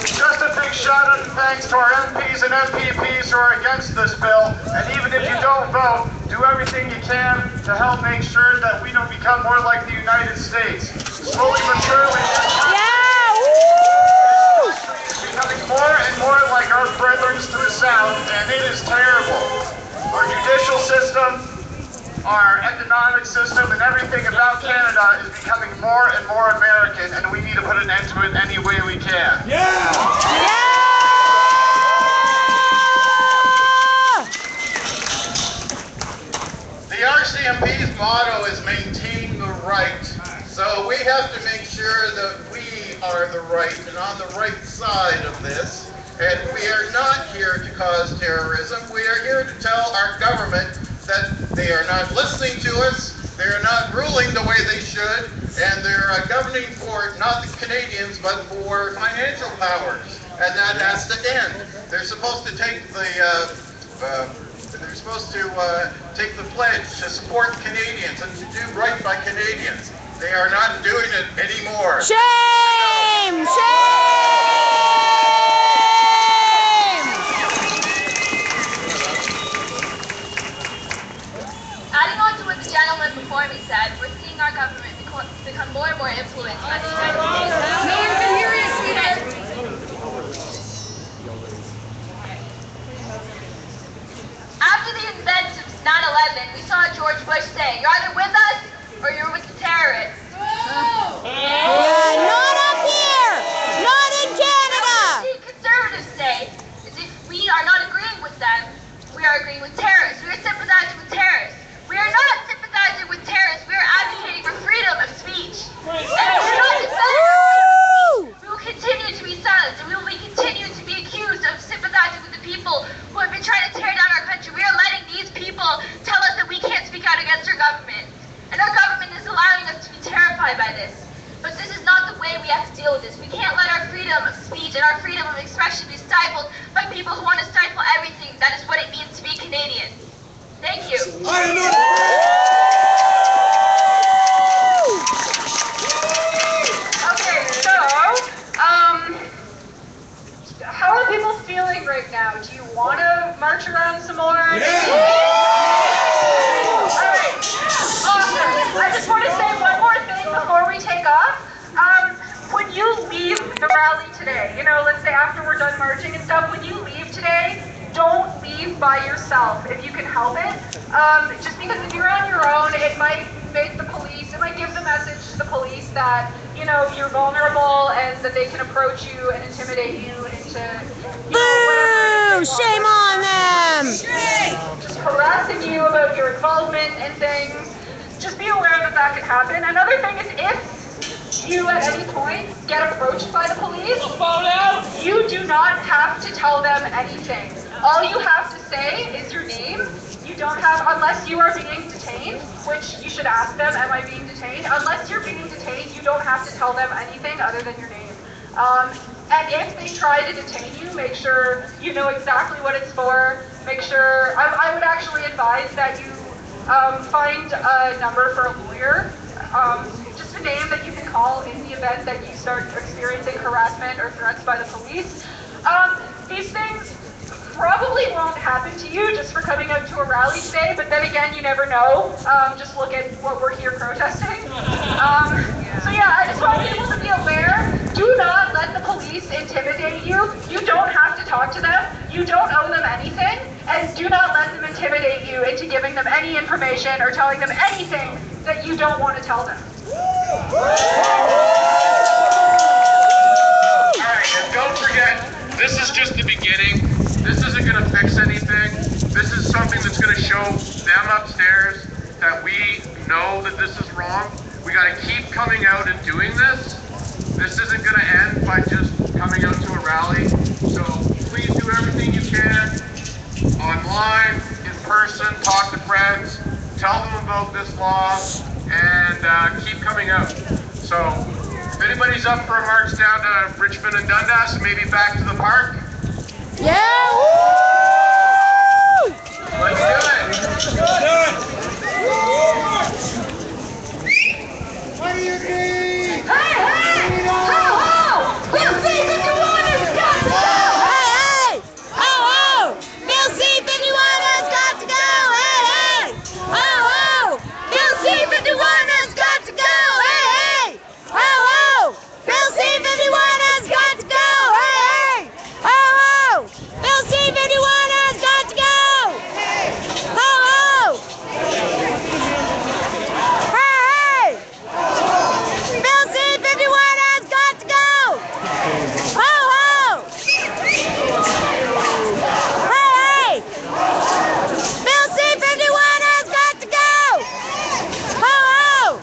Just a big shout out and thanks to our MPs and MPPs who are against this bill. And even if you don't vote, do everything you can to help make sure that we don't become more like the United States. Slowly but surely, it's becoming more and more like our brethren to the south, and it is terrible. Our judicial system, our economic system, and everything about Canada is becoming more and more American, and we need to put an end to it any way we can. The RCMP's motto is maintain the right. So we have to make sure that we are the right and on the right side of this. And we are not here to cause terrorism. We are here to tell our government that they are not listening to us, they are not ruling the way they should, and they're governing for not the Canadians but for financial powers. And that has to end. They're supposed to take the take the pledge to support Canadians and to do right by Canadians. They are not doing it anymore. Shame! Shame! Adding on to what the gentleman before me said, we're seeing our government become more and more influenced by the United States. No one can hear you, sweetheart. After the events of 9/11, we saw George Bush say, "You're either with us or you're with the terrorists." Yeah, not up here! Not in Canada! What the conservatives say is if we are not agreeing with them, we are agreeing with terrorists. We are sympathizing with terrorists. We are not sympathizing with terrorists. We are advocating for freedom of speech. And if we're not defending, we will continue to be silenced, and we will continue to be accused of sympathizing with the people who have been trying to tear down our country. We are letting these people tell us that we can't speak out against our government. And our government is allowing us to be terrified by this. But this is not the way we have to deal with this. We can't let our freedom of speech and our freedom of expression be stifled by people who want to stifle everything. That is what it means to be Canadian. Thank you. Okay, so, how are people feeling right now? Do you want to march around some more? Alright, awesome. I just want to say one more thing before we take off. When you leave the rally today, you know, let's say after we're done marching and stuff, when you leave today, don't leave by yourself if you can help it. Just because if you're on your own, it might make the police, it might give the message to the police that, you know, you're vulnerable and that they can approach you and intimidate you into, you know, whatever. Shame on them! Just harassing you about your involvement in things. Just be aware that that can happen. Another thing is if you at any point get approached by the police, you do not have to tell them anything. All you have to say is your name. You don't have, unless you are being detained, which you should ask them, am I being detained? Unless you're being detained, you don't have to tell them anything other than your name. And if they try to detain you, make sure you know exactly what it's for. Make sure, I would actually advise that you find a number for a lawyer. Just a name that you can call in the event that you start experiencing harassment or threats by the police. These things probably won't happen to you just for coming out to a rally today, but then again, you never know. Just look at what we're here protesting. So yeah, I just want people to be aware. Do not let the police intimidate you. You don't have to talk to them. You don't owe them anything. And do not let them intimidate you into giving them any information or telling them anything that you don't want to tell them. Alright, and don't forget, this is just the beginning. This isn't going to fix anything. This is something that's going to show them upstairs that we know that this is wrong. We got to keep coming out and doing this. This isn't going to end by just coming out to a rally. So please do everything you can, online, in person, talk to friends, tell them about this law, and keep coming out. So if anybody's up for a march down to Richmond and Dundas, maybe back to the park. Yeah! Woo! Let's do it. What do you need? Hey, hey! Ho, ho! Bill C51 has got to go! Hey, hey! Ho, ho! Bill C51 has got to go! Hey, hey! Ho, ho! Bill C51 has got to go! Hey, hey! Ho, ho! Bill C51 has got to go! Hey, hey! Ho, ho! Bill C51 has got to go! Ho, ho! Hey, hey! Bill C51 has got to go! Ho, ho! Hey, hey! Bill C51 has got to go! Ho, ho!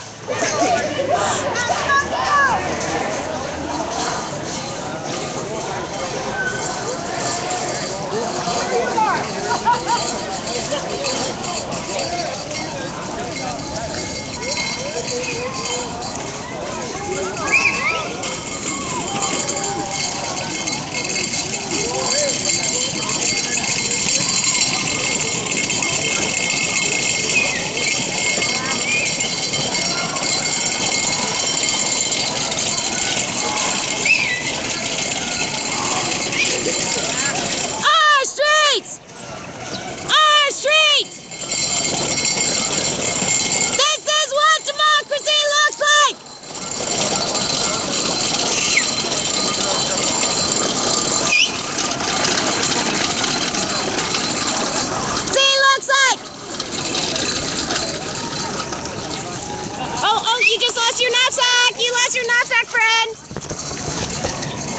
Our streets! Our streets! This is what democracy looks like! See, looks like! Oh, you just lost your knapsack! You lost your knapsack, friend!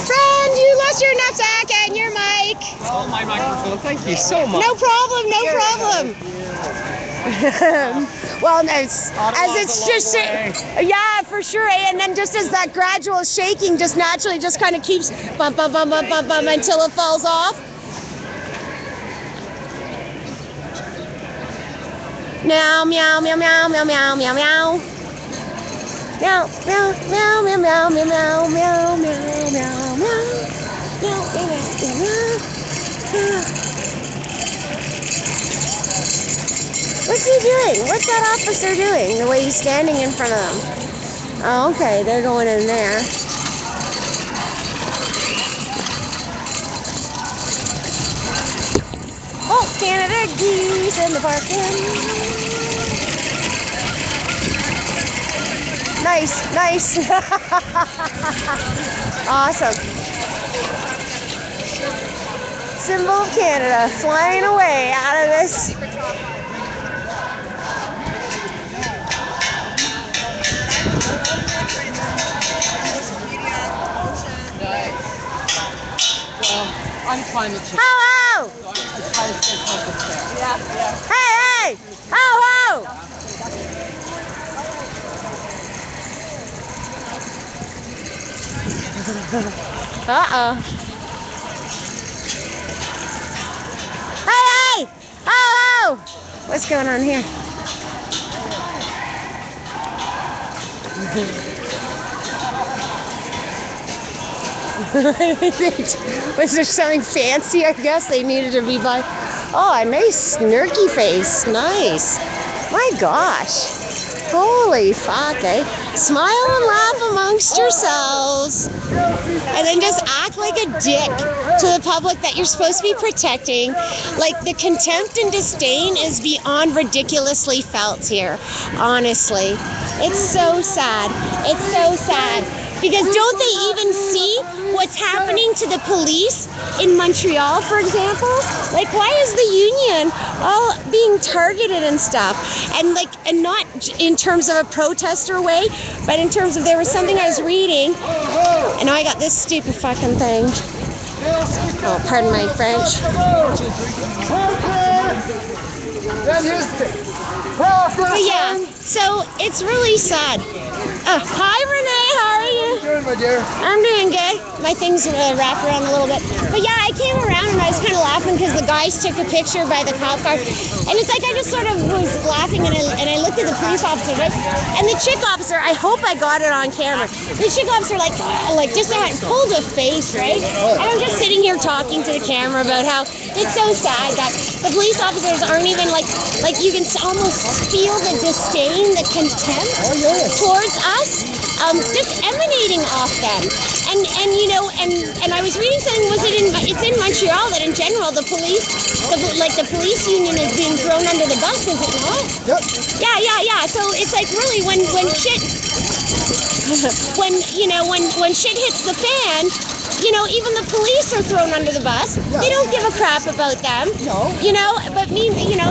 Friend, you lost your knapsack and your mic. Oh, my microphone. Thank you so much. No problem, no problem. Well, no, as it's just, yeah, for sure. And then just as that gradual shaking just naturally just kind of keeps bump, bump, bump, bump, bump, bump until it falls off. Meow, meow, meow, meow, meow, meow, meow, meow. Meow, meow, meow, meow, meow, meow, meow, meow, meow, meow, meow. What's he doing? What's that officer doing? The way he's standing in front of them. Oh, okay, they're going in there. Oh, Canada geese in the parking. Nice, nice. Awesome. Symbol of Canada flying away out of this. I'm climate change. Ho, ho! So I try to stay focused there. Yeah. Hey, hey! Ho, ho! Uh-oh. Hey, hey! Ho, ho! What's going on here? Was there something fancy? I guess they needed to be by. Oh, a nice snarky face. Nice. My gosh. Holy fuck, eh? Smile and laugh amongst yourselves. And then just act like a dick to the public that you're supposed to be protecting. Like, the contempt and disdain is beyond ridiculously felt here. Honestly. It's so sad. It's so sad. Because don't they even see what's happening to the police in Montreal, for example? Like, why is the union all being targeted and stuff? And like, and not in terms of a protester way, but in terms of, there was something I was reading, and now I got this stupid fucking thing. Oh, pardon my French. But yeah, so it's really sad. Hi Renee, how are you? How are you doing, my dear? I'm doing good. My things wrap around a little bit. But yeah, I came around and I was kind of laughing because the guys took a picture by the cop car. And it's like I just sort of was laughing and I looked at the police officer, right? And the chick officer, I hope I got it on camera. The chick officer like just pulled a face, right? And I'm just sitting here talking to the camera about how it's so sad that the police officers aren't even like you can almost feel the disdain, the contempt towards us, just emanating off them. And you know, and I was reading something. It's in Montreal that in general the police union is being thrown under the bus, is it not? Yep. Yeah. So it's like really when shit when shit hits the fan. You know, even the police are thrown under the bus. Yeah. They don't give a crap about them. No. You know,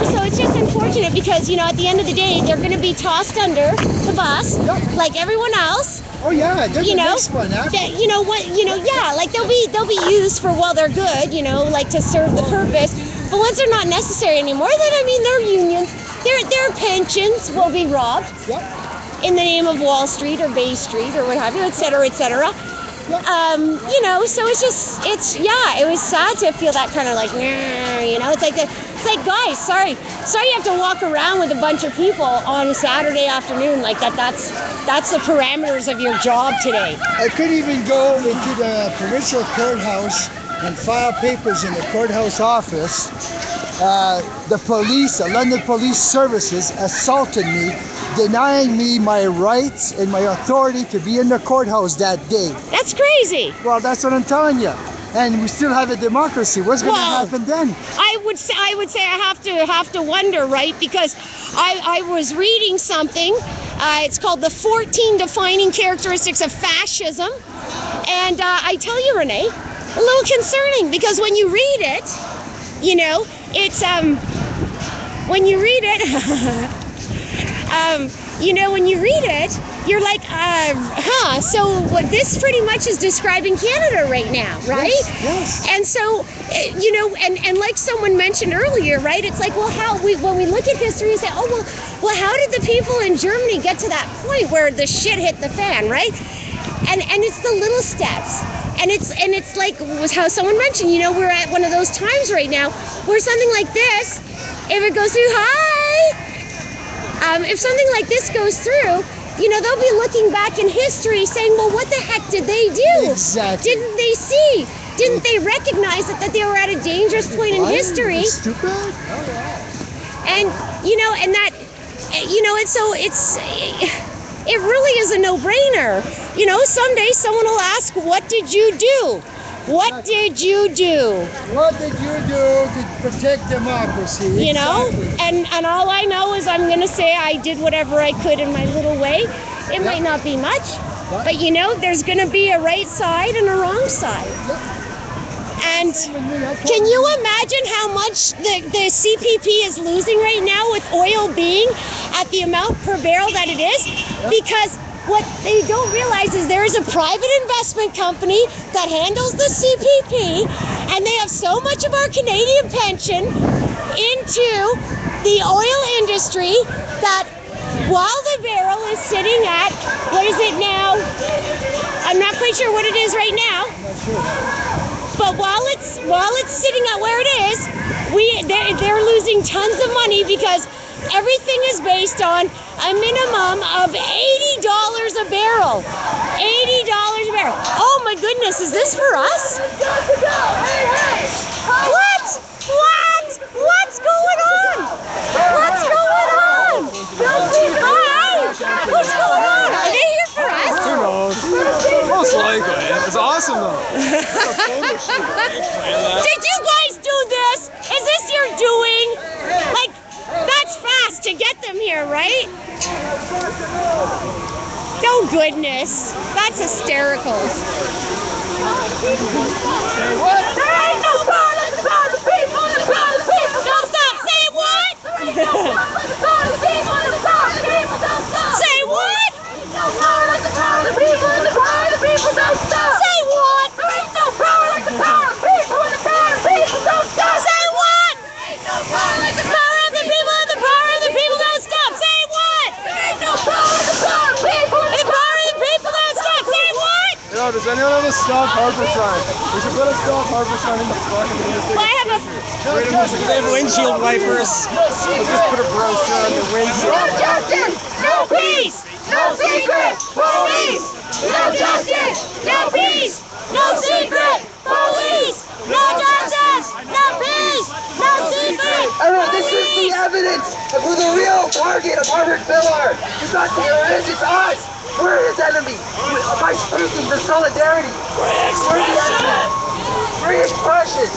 so it's just unfortunate because, you know, at the end of the day, they're going to be tossed under the bus like everyone else. Oh yeah, you know, like they'll be used for while they're good, you know, like to serve the purpose. But once they're not necessary anymore, then I mean, their union, their pensions will be robbed in the name of Wall Street or Bay Street or what have you, et cetera, et cetera. You know, so it was sad to feel that kind of like, you know, it's like guys, sorry you have to walk around with a bunch of people on a Saturday afternoon like that's the parameters of your job today. I couldn't even go into the provincial courthouse and file papers in the courthouse office. The London Police Services assaulted me, denying me my rights and my authority to be in the courthouse that day. That's crazy. Well, that's what I'm telling you. And we still have a democracy. What's going to happen then? I would say I have to wonder, right? Because I was reading something. It's called the 14 Defining Characteristics of Fascism. And I tell you, Renee, a little concerning because when you read it, you know, it's when you read it, you know, when you read it, you're like, so what this pretty much is describing Canada right now, right? Yes. And so, you know, and like someone mentioned earlier, right? It's like, well, when we look at history, we say, oh, well, how did the people in Germany get to that point where the shit hit the fan, right? And it's the little steps. And it's like was how someone mentioned, you know, we're at one of those times right now where something like this, if it goes through, if something like this goes through, you know, they'll be looking back in history saying, well, what the heck did they do? Exactly. Didn't they see? Didn't they recognize that they were at a dangerous point in history? Stupid. And, you know, and that, you know, and so it really is a no-brainer. You know, someday someone will ask, what did you do? What did you do? What did you do to protect democracy? You know, and all I know is I'm going to say I did whatever I could in my little way. It might not be much, but you know, there's going to be a right side and a wrong side. And can you imagine how much the CPP is losing right now with oil being at the amount per barrel that it is? Because what they don't realize is there is a private investment company that handles the CPP, and they have so much of our Canadian pension into the oil industry that while the barrel is sitting at, what is it now? I'm not quite sure what it is right now. But while it's sitting at where it is, they're losing tons of money because everything is based on a minimum of $80 a barrel. $80 a barrel. Oh my goodness, is this for us? What? What's going on? What's going on? Hi! What's going on? Are they here for us? Who knows? Most likely. It's awesome though. Did you guys do this? Is this your doing? Like, that's fast to get them here, right? Oh goodness, that's hysterical. What? There ain't no God like the God of the people, the God of the people. Don't stop. Say what? There ain't no God like the God of the people, the God of the people. Don't stop. Say what? There ain't no power like the power of the people, the power of the people. Don't stop. Say what? There ain't no power like the power of the people. stop harbor sign. We should put a stop harbor sign in the front of the Well, I have a... They have windshield wipers. We'll just put a brochure on the windshield. No justice, no peace, no secret, police. No justice, no peace, no secret, police. No justice, no peace, no secret, This is the evidence of who the real target of Harvard Pillar. It's not terrorists, it's us. We're his enemy. By speaking the solidarity. We're the enemy. Free expression.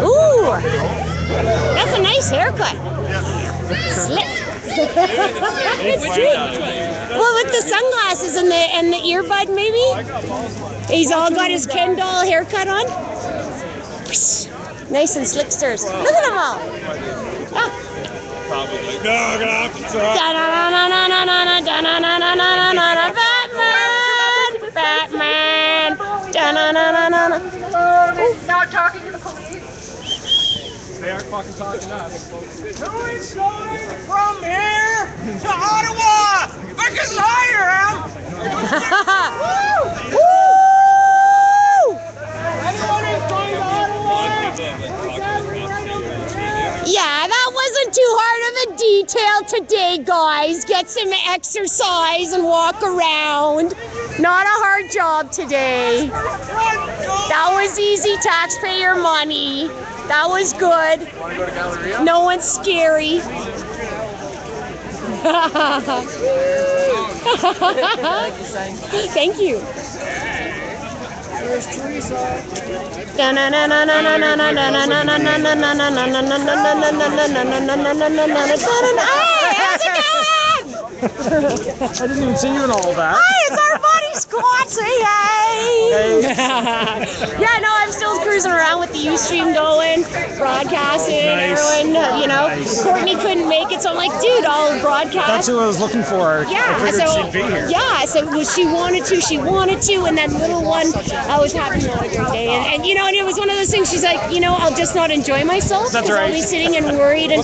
Ooh, that's a nice haircut. Slick. Well, with the sunglasses and the earbud, maybe. He's all got his Ken doll haircut on. Nice and slicksters. Look at them all. Ah. Batman. Not talking to the police. They aren't fucking talking to us. Who is going from here to Ottawa? Because I am. Woo! Anyone who's going to Ottawa? Yeah, that wasn't too hard of a detail today, guys. Get some exercise and walk around. Not a hard job today. That was easy taxpayer money. That was good. Want to go to Galleria? No one's scary. Thank you. There's Teresa. I didn't even see you in all that. Hi, it's our buddy Squat. Say hey. Yeah, no, I'm still cruising around with the ustream going, broadcasting. Nice. Everyone, you know, Nice. Courtney couldn't make it, so I'm like, dude, I'll broadcast. That's who I was looking for. Yeah, I figured so she'd be here. yeah, so she wanted to, and then little one was having a great day, and you know, and it was one of those things. She's like, you know, I'll just not enjoy myself. That's 'cause right. I'll be sitting and worried, and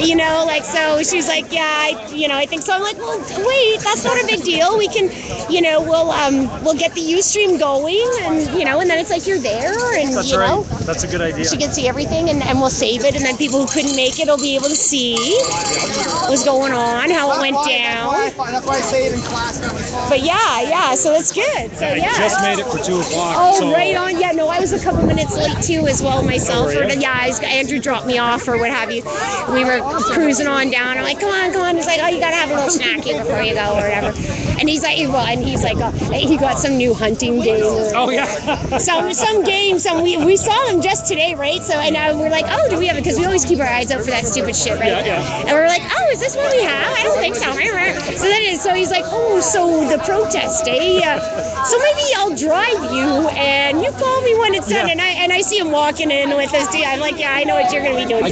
you know, like so. She's like, yeah, I think so. I'm like, well, wait, that's not a big deal. We can, you know, we'll get the ustream going, and you know, and then it's like you're there, and That's you know. right. That's a good idea. She can see everything, and we'll save it, and then people who couldn't make it will be able to see what's going on, how it went down. That's why I say it in class. But yeah, so it's good. So I yeah. just made it for 2 o'clock. Oh, so right on. Yeah, no, I was a couple minutes late too as well myself. Oh, really? Andrew dropped me off or what have you. We were cruising on down. I'm like, come on. He's like, oh, you gotta have little snacky before you go or whatever. And he's like, well, and he's like, he got some new hunting game. Oh yeah. some game. We saw them just today, right? So and we're like, oh, do we have it? Because we always keep our eyes out for that stupid shit, right? Yeah. And we're like, oh, is this what we have? I don't think so. So he's like, oh, so the protest, eh? So maybe I'll drive you and you call me when it's done. Yeah. And I see him walking in with this deal. I'm like, yeah, I know what you're gonna be doing. I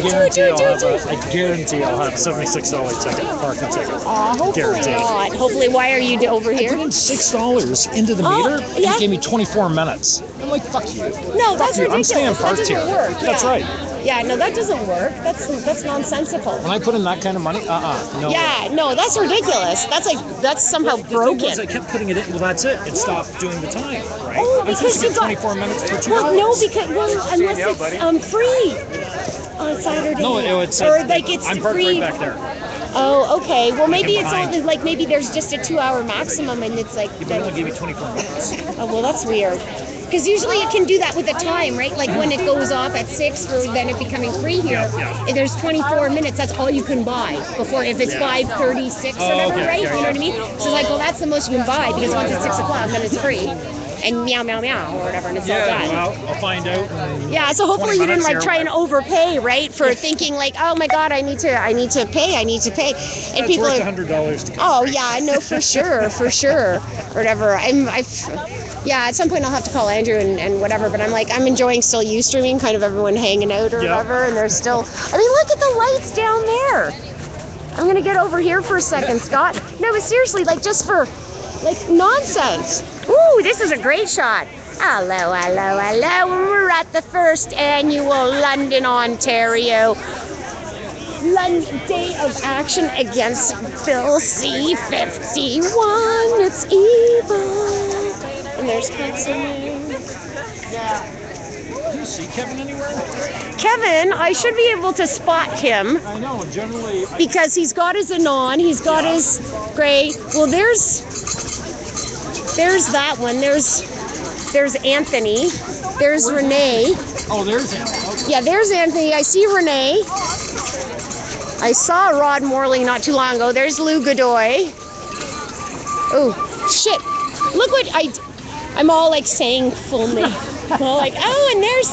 guarantee I'll have a $76 ticket, parking ticket. Hopefully not. Hopefully, why are you over here? I put in $6 into the meter, and yeah. it gave me 24 minutes. I'm like, fuck you. No, that's ridiculous. I'm staying parked here. Work. That's right. Yeah, no, that doesn't work. That's nonsensical. When I put in that kind of money, no. Yeah, no, that's ridiculous. That's somehow broken. I kept putting it in. Well, that's it. It stopped doing the time, right? Oh, because you got 24 minutes for $2. Well, no, unless it's free on Saturday. No, it's or like it's I'm parked free. right back there. Oh, okay. Well, maybe it's only like maybe there's just a 2-hour maximum, and it's like. You only give me 24 minutes. Oh well, that's weird. Because usually it can do that with the time, right? Like when it goes off at 6 for then it becoming free here. Yeah. If there's 24 minutes, that's all you can buy before. If it's 5:36 or whatever, okay. right? Yeah, you know what I mean? She's like, well, that's the most you can buy because once it's 6 o'clock, then it's free. And meow, meow, meow, or whatever, and it's all done. Well, I'll find out. Yeah, so hopefully you didn't like try and overpay, right? For thinking like, oh my God, I need to pay. And That's people worth are, $100 to go. oh yeah, no, for sure, or whatever. Yeah, at some point I'll have to call Andrew and whatever, but I'm enjoying still Ustreaming, kind of everyone hanging out or whatever, and there's still, I mean, look at the lights down there. I'm gonna get over here for a second, Scott. No, but seriously, like just for, like nonsense. Ooh, this is a great shot. Hello, we're at the first annual London, Ontario Day of Action Against Bill C51. It's evil. And there's pets in there. Do you see Kevin anywhere? Kevin, I should be able to spot him. I know, generally. Because he's got his anon, he's got his gray. Well, there's that one. There's Anthony. There's Renee. Oh, there's Anthony. Okay. Yeah, there's Anthony. I see Renee. I saw Rod Morley not too long ago. There's Lou Godoy. Oh, shit. Look what I'm all like saying full name. I'm all like, oh, and there's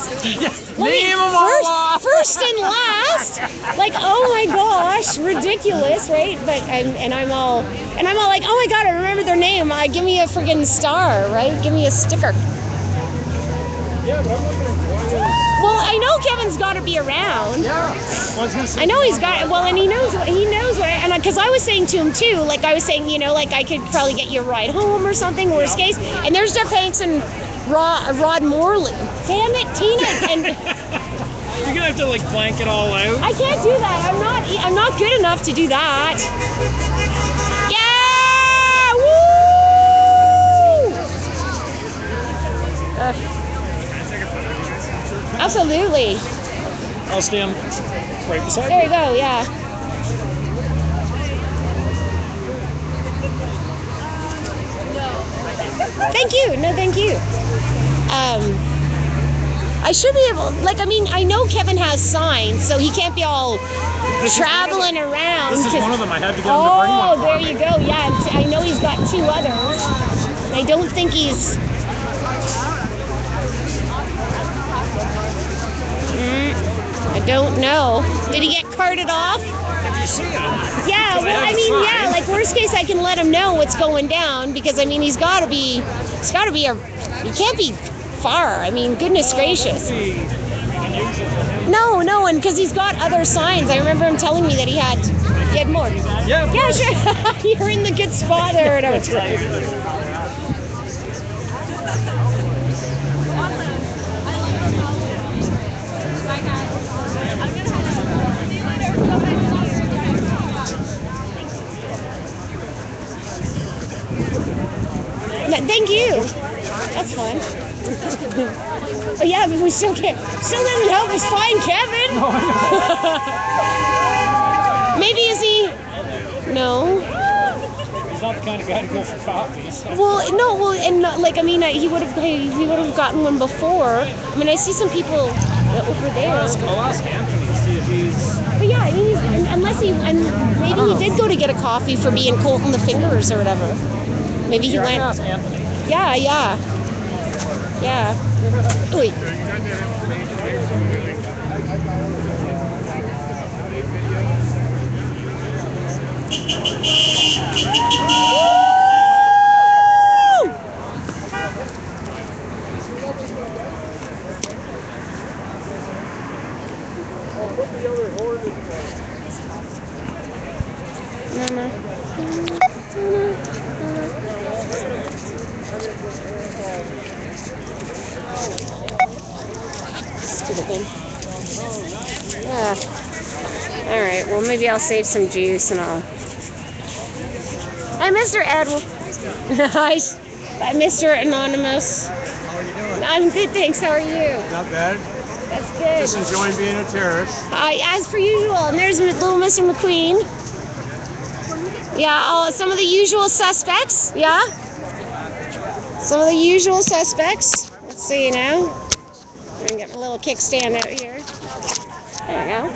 name them all off. First and last. Like, oh my gosh, ridiculous, right? But I'm all like, oh my God, I remember their name. Give me a friggin' star, right? Give me a sticker. Yeah, but I'm not gonna. Well, I know Kevin's got to be around. Yeah. I know he's got. Well, and he knows what. And because I was saying to him too, like I was saying, like I could probably get you a ride home or something, worst case. And there's Jeff Hanks and Rod Morley. Damn it, Tina. And you're gonna have to like blank it all out. I can't do that. I'm not good enough to do that. Yeah! Woo! Absolutely. I'll stand right beside you. There you go, yeah. Thank you. No, thank you. I should be able, I know Kevin has signs, so he can't be all traveling around. This is one of them. I had to get him to bring one. Oh, there you go. Yeah, I know he's got 2 others. I don't think he's... I don't know. Did he get carted off? Did you see him? Yeah, well, like worst case I can let him know what's going down because he's gotta be he can't be far. Goodness gracious. No, and because he's got other signs. I remember him telling me that he had more. Yeah. Yeah, sure. You're in the good spot there or whatever. Thank you. That's fun. Oh yeah, but we still doesn't help us find Kevin. Maybe is he? No. He's not the kind of guy to go for coffee. So. Well, no. Well, and he would have gotten one before. I see some people over there. I'll ask Anthony to see if he's. But yeah, he's unless he, and maybe he did go to get a coffee for being cold in the fingers or whatever. Maybe he went. Yeah, yeah. Yeah. Oy. Stupid thing. All right. Well, maybe I'll save some juice and I'll. Hi, Mr. Edward. Nice. Hi, Mr. Anonymous. How are you doing? I'm good, thanks. How are you? Not bad. That's good. Just enjoying being a terrorist. As per usual. And there's little Mr. McQueen. Yeah, some of the usual suspects. Yeah. Some of the usual suspects. Let's see now. I'm going to get my little kickstand out here. There we go.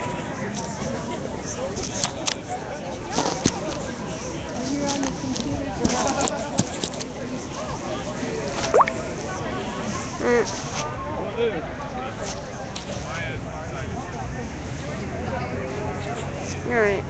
All right.